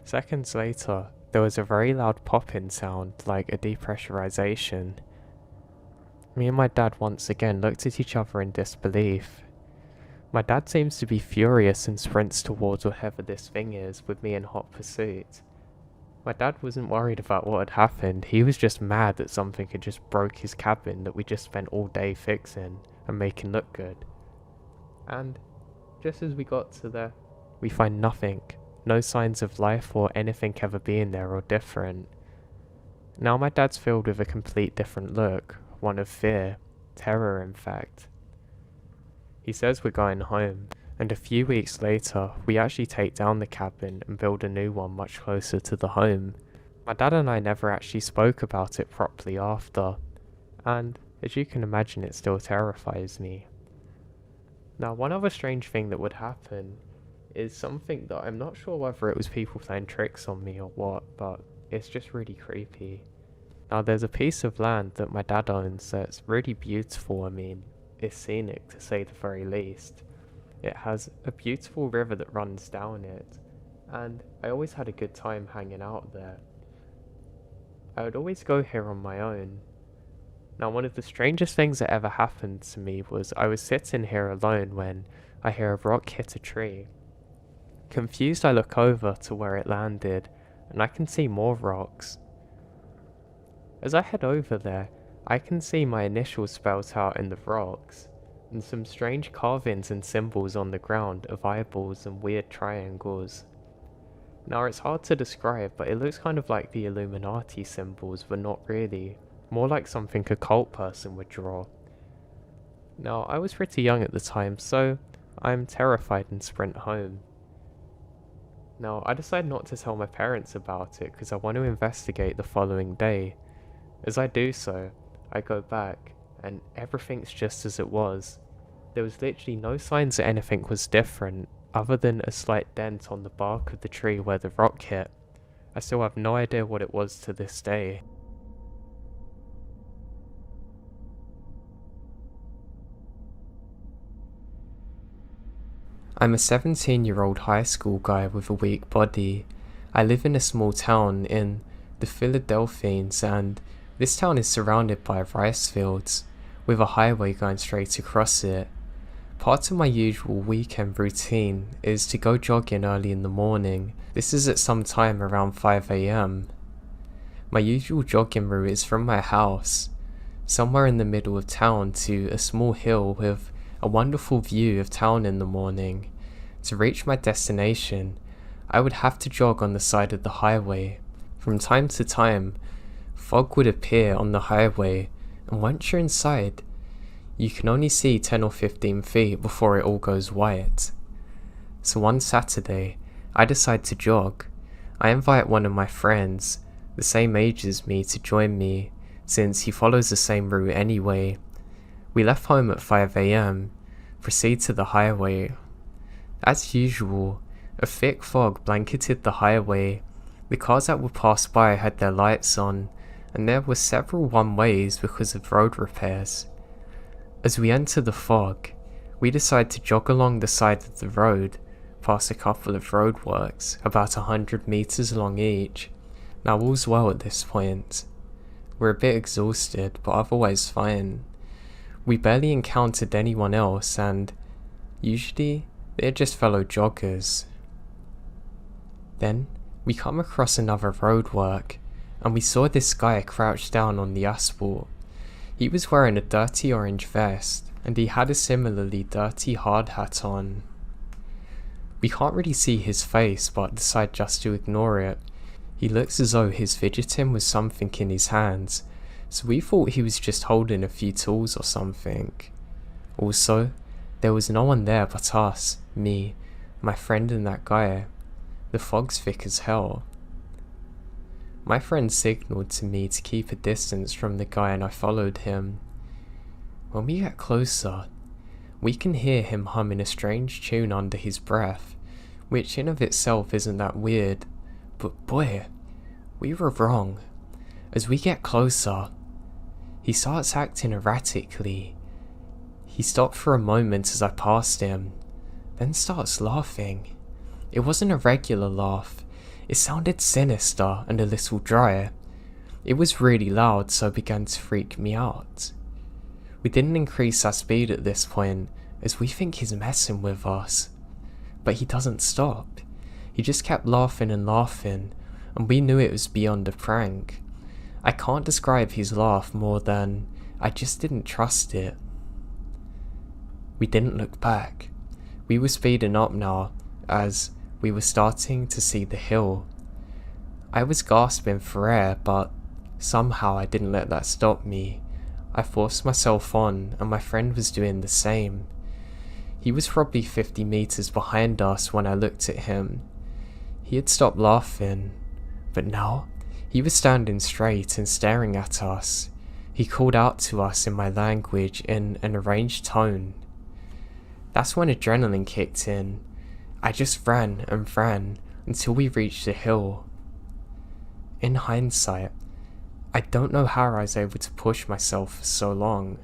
Seconds later, there was a very loud popping sound like a depressurization. Me and my dad once again looked at each other in disbelief. My dad seems to be furious and sprints towards whatever this thing is, with me in hot pursuit. My dad wasn't worried about what had happened, he was just mad that something had just broke his cabin that we just spent all day fixing and making look good. And just as we got to there, we find nothing, no signs of life or anything ever being there or different. Now my dad's filled with a complete different look, one of fear, terror in fact. He says we're going home, and a few weeks later, we actually take down the cabin and build a new one much closer to the home. My dad and I never actually spoke about it properly after, and as you can imagine, it still terrifies me. Now, one other strange thing that would happen is something that I'm not sure whether it was people playing tricks on me or what, but it's just really creepy. Now, there's a piece of land that my dad owns that's really beautiful. I mean, it's scenic to say the very least. It has a beautiful river that runs down it, and I always had a good time hanging out there. I would always go here on my own. Now, one of the strangest things that ever happened to me was I was sitting here alone when I hear a rock hit a tree. Confused, I look over to where it landed, and I can see more rocks. As I head over there, I can see my initials spelled out in the rocks, and some strange carvings and symbols on the ground of eyeballs and weird triangles. Now, it's hard to describe, but it looks kind of like the Illuminati symbols, but not really. More like something a cult person would draw. Now, I was pretty young at the time, so I'm terrified and sprint home. Now, I decide not to tell my parents about it because I want to investigate the following day. As I do so, I go back, and everything's just as it was. There was literally no signs that anything was different, other than a slight dent on the bark of the tree where the rock hit. I still have no idea what it was to this day. I'm a 17-year-old high school guy with a weak body. I live in a small town in the Philadelphians, and this town is surrounded by rice fields, with a highway going straight across it. Part of my usual weekend routine is to go jogging early in the morning. This is at some time around 5 AM. My usual jogging route is from my house, somewhere in the middle of town, to a small hill with a wonderful view of town in the morning. To reach my destination, I would have to jog on the side of the highway. From time to time, fog would appear on the highway, and once you're inside, you can only see 10 or 15 feet before it all goes white. So one Saturday, I decide to jog. I invite one of my friends, the same age as me, to join me, since he follows the same route anyway. We left home at 5 AM, proceed to the highway. As usual, a thick fog blanketed the highway. The cars that would pass by had their lights on, and there were several one-ways because of road repairs. As we enter the fog, we decide to jog along the side of the road, past a couple of roadworks, about 100 meters along each. Now all's well at this point. We're a bit exhausted, but otherwise fine. We barely encountered anyone else, and usually they're just fellow joggers. Then We come across another roadwork, and we saw this guy crouched down on the asphalt. He was wearing a dirty orange vest, and he had a similarly dirty hard hat on. We can't really see his face, but decide just to ignore it. He looks as though he's fidgeting with something in his hands, so we thought he was just holding a few tools or something. Also, there was no one there but us, me, my friend and that guy. The fog's thick as hell. My friend signalled to me to keep a distance from the guy and I followed him. When we get closer, we can hear him humming a strange tune under his breath, which in of itself isn't that weird, but boy, we were wrong. As we get closer, he starts acting erratically. He stopped for a moment as I passed him, then starts laughing. It wasn't a regular laugh. It sounded sinister and a little dry. It was really loud, so it began to freak me out. We didn't increase our speed at this point, as we think he's messing with us. But he doesn't stop. He just kept laughing and laughing, and we knew it was beyond a prank. I can't describe his laugh more than I just didn't trust it. We didn't look back. We were speeding up now, as we were starting to see the hill. I was gasping for air, but somehow I didn't let that stop me. I forced myself on, and my friend was doing the same. He was probably 50 meters behind us when I looked at him. He had stopped laughing, but now he was standing straight and staring at us. He called out to us in my language in an arranged tone. That's when adrenaline kicked in. I just ran and ran until we reached the hill. In hindsight, I don't know how I was able to push myself for so long.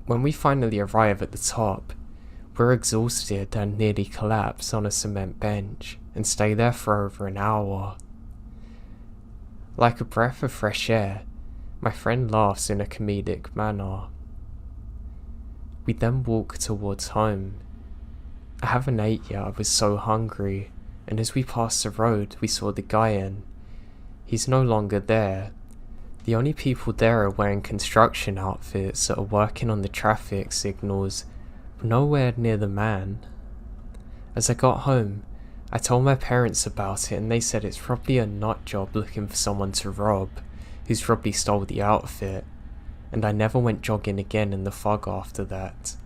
When we finally arrive at the top, we're exhausted and nearly collapse on a cement bench and stay there for over an hour. Like a breath of fresh air, my friend laughs in a comedic manner. We then walk towards home. I haven't ate yet, I was so hungry, and as we passed the road we saw the guy in. He's no longer there. The only people there are wearing construction outfits that are working on the traffic signals, but nowhere near the man. As I got home, I told my parents about it and they said it's probably a nut job looking for someone to rob, who's probably stole the outfit, and I never went jogging again in the fog after that.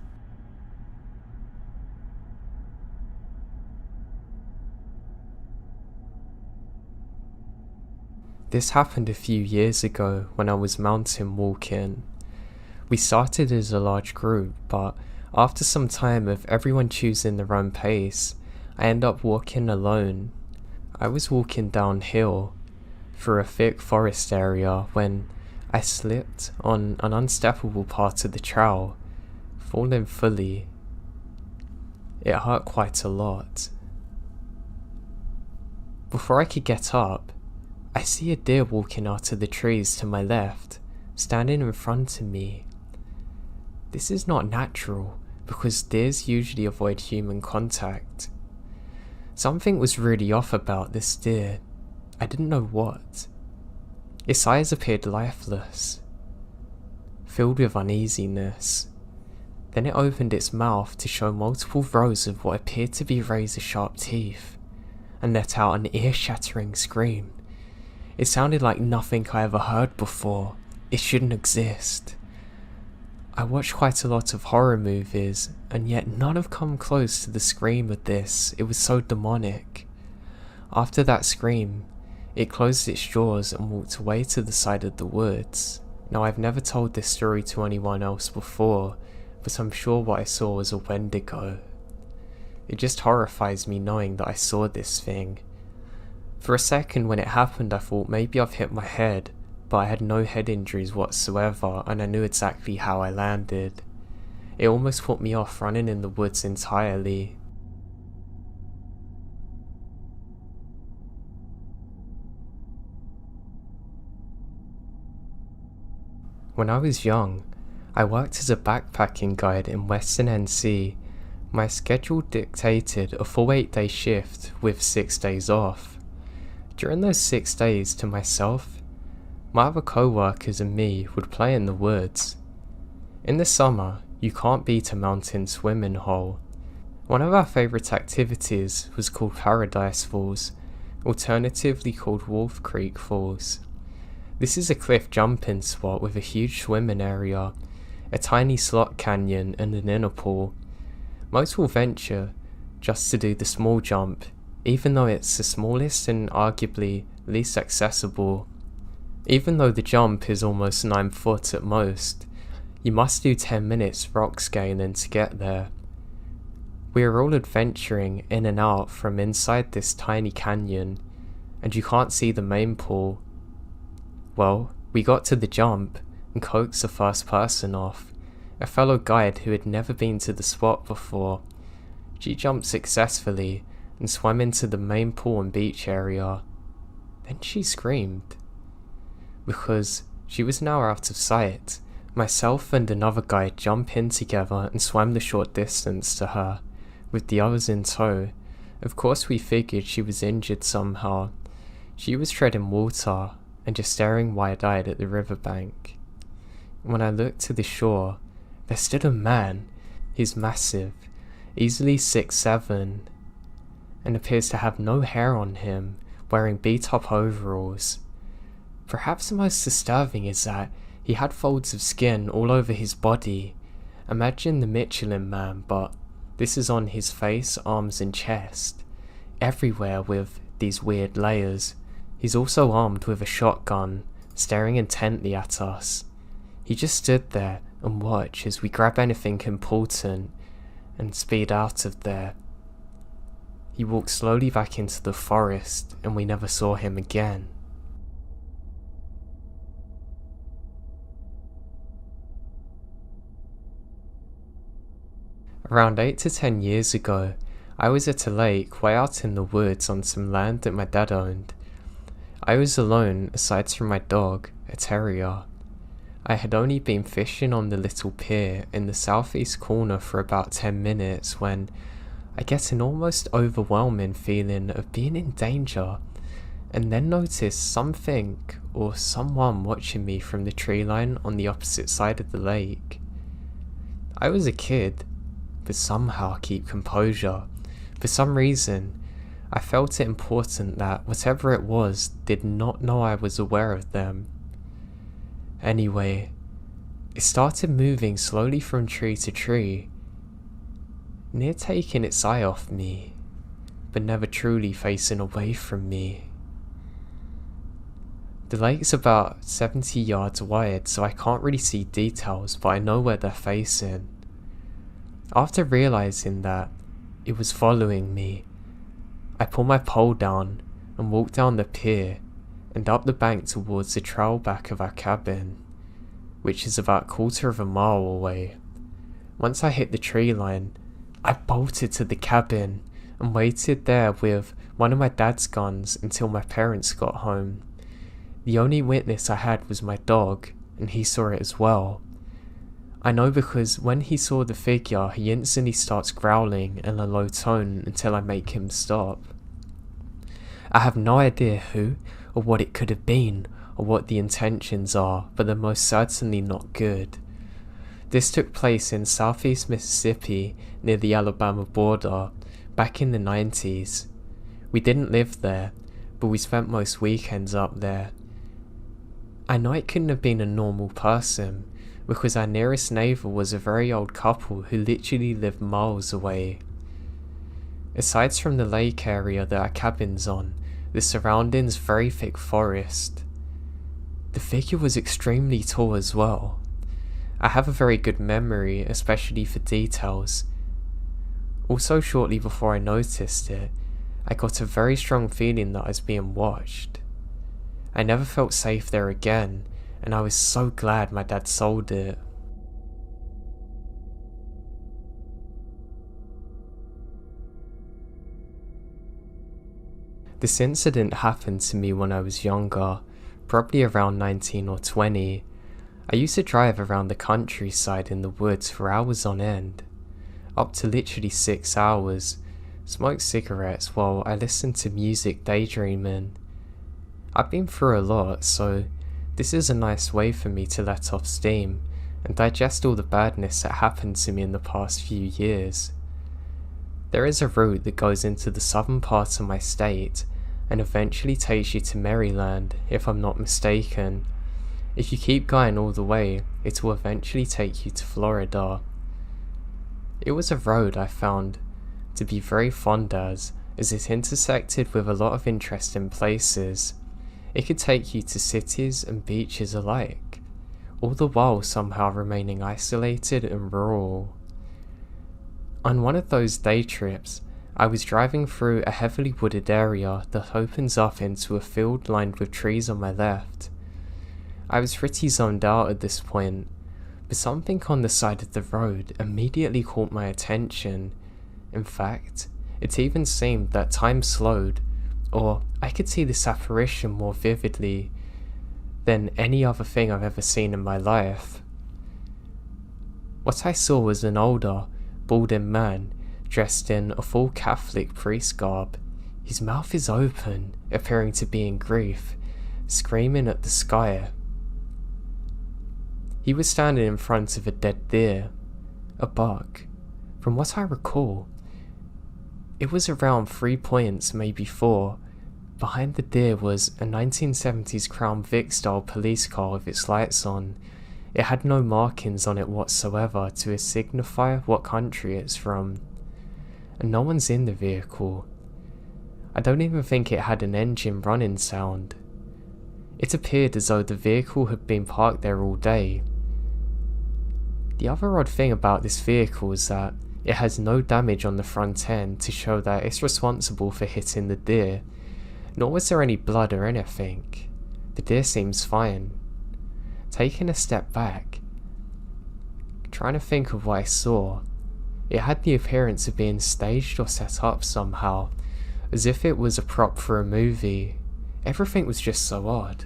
This happened a few years ago when I was mountain walking. We started as a large group, but after some time of everyone choosing their own pace, I ended up walking alone. I was walking downhill through a thick forest area when I slipped on an unsteppable part of the trail, falling fully. It hurt quite a lot. Before I could get up, I see a deer walking out of the trees to my left, standing in front of me. This is not natural, because deers usually avoid human contact. Something was really off about this deer. I didn't know what. Its eyes appeared lifeless, filled with uneasiness. Then it opened its mouth to show multiple rows of what appeared to be razor-sharp teeth, and let out an ear-shattering scream. It sounded like nothing I ever heard before. It shouldn't exist. I watched quite a lot of horror movies, and yet none have come close to the scream of this. It was so demonic. After that scream, it closed its jaws and walked away to the side of the woods. Now, I've never told this story to anyone else before, but I'm sure what I saw was a Wendigo. It just horrifies me knowing that I saw this thing. For a second when it happened I thought maybe I've hit my head, but I had no head injuries whatsoever and I knew exactly how I landed. It almost put me off running in the woods entirely. When I was young, I worked as a backpacking guide in Western NC. My schedule dictated a full 8-day shift with 6 days off. During those 6 days, to myself, my other co-workers and me would play in the woods. In the summer, you can't beat a mountain swimming hole. One of our favourite activities was called Paradise Falls, alternatively called Wolf Creek Falls. This is a cliff jumping spot with a huge swimming area, a tiny slot canyon and an inner pool. Most will venture just to do the small jump, even though it's the smallest and arguably least accessible. Even though the jump is almost 9 foot at most, you must do 10 minutes rock scaling to get there. We are all adventuring in and out from inside this tiny canyon, and you can't see the main pool. Well, we got to the jump and coaxed the first person off, a fellow guide who had never been to the spot before. She jumped successfully and swam into the main pool and beach area. Then she screamed. Because she was now out of sight, myself and another guide jumped in together and swam the short distance to her, with the others in tow. Of course we figured she was injured somehow. She was treading water and just staring wide-eyed at the riverbank. When I looked to the shore, there stood a man. He's massive, easily 6'7", and appears to have no hair on him, wearing beat-up overalls. Perhaps the most disturbing is that he had folds of skin all over his body. Imagine the Michelin Man, but this is on his face, arms and chest, everywhere with these weird layers. He's also armed with a shotgun, staring intently at us. He just stood there and watched as we grab anything important and speed out of there. He walked slowly back into the forest and we never saw him again. Around 8 to 10 years ago, I was at a lake way out in the woods on some land that my dad owned. I was alone aside from my dog, a terrier. I had only been fishing on the little pier in the southeast corner for about 10 minutes when I get an almost overwhelming feeling of being in danger, and then notice something or someone watching me from the tree line on the opposite side of the lake. I was a kid, but somehow keep composure. For some reason, I felt it important that whatever it was did not know I was aware of them. Anyway, it started moving slowly from tree to tree, near taking its eye off me, but never truly facing away from me. The lake's about 70 yards wide, so I can't really see details, but I know where they're facing. After realizing that it was following me, I pull my pole down and walk down the pier and up the bank towards the trail back of our cabin, which is about a quarter of a mile away. Once I hit the tree line, I bolted to the cabin and waited there with one of my dad's guns until my parents got home. The only witness I had was my dog, and he saw it as well. I know because when he saw the figure, he instantly starts growling in a low tone until I make him stop. I have no idea who or what it could have been or what the intentions are, but they're most certainly not good. This took place in southeast Mississippi near the Alabama border back in the 90s. We didn't live there, but we spent most weekends up there. I know it couldn't have been a normal person, because our nearest neighbour was a very old couple who literally lived miles away. Aside from the lake area that our cabin's on, the surroundings very thick forest. The figure was extremely tall as well. I have a very good memory, especially for details. Also, shortly before I noticed it, I got a very strong feeling that I was being watched. I never felt safe there again, and I was so glad my dad sold it. This incident happened to me when I was younger, probably around 19 or 20. I used to drive around the countryside in the woods for hours on end, up to literally 6 hours, smoke cigarettes while I listened to music daydreaming. I've been through a lot, so this is a nice way for me to let off steam and digest all the badness that happened to me in the past few years. There is a route that goes into the southern part of my state and eventually takes you to Maryland, if I'm not mistaken. If you keep going all the way, it will eventually take you to Florida. It was a road I found to be very fond as it intersected with a lot of interesting places. It could take you to cities and beaches alike, all the while somehow remaining isolated and rural. On one of those day trips, I was driving through a heavily wooded area that opens up into a field lined with trees on my left. I was pretty zoned out at this point, but something on the side of the road immediately caught my attention. In fact, it even seemed that time slowed, or I could see this apparition more vividly than any other thing I've ever seen in my life. What I saw was an older, balding man dressed in a full Catholic priest garb. His mouth is open, appearing to be in grief, screaming at the sky. He was standing in front of a dead deer, a buck. From what I recall, it was around 3 points, maybe 4. Behind the deer was a 1970s Crown Vic style police car with its lights on. It had no markings on it whatsoever to signify what country it's from. And no one's in the vehicle. I don't even think it had an engine running sound. It appeared as though the vehicle had been parked there all day. The other odd thing about this vehicle is that it has no damage on the front end to show that it's responsible for hitting the deer, nor was there any blood or anything. The deer seems fine. Taking a step back, trying to think of what I saw, it had the appearance of being staged or set up somehow, as if it was a prop for a movie. Everything was just so odd.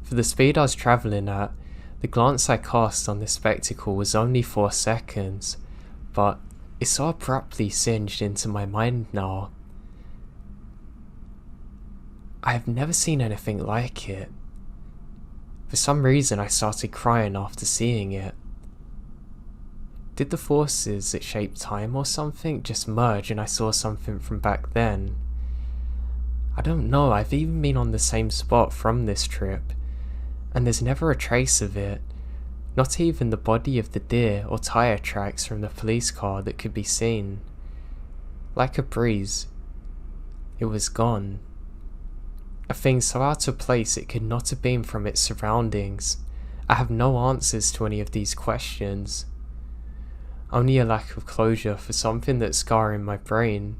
For the speed I was travelling at, the glance I cast on this spectacle was only 4 seconds, but it so abruptly singed into my mind now. I have never seen anything like it. For some reason I started crying after seeing it. Did the forces that shaped time or something just merge and I saw something from back then? I don't know, I've even been on the same spot from this trip, and there's never a trace of it, not even the body of the deer or tyre tracks from the police car that could be seen. Like a breeze, it was gone. A thing so out of place it could not have been from its surroundings. I have no answers to any of these questions. Only a lack of closure for something that's scarring my brain.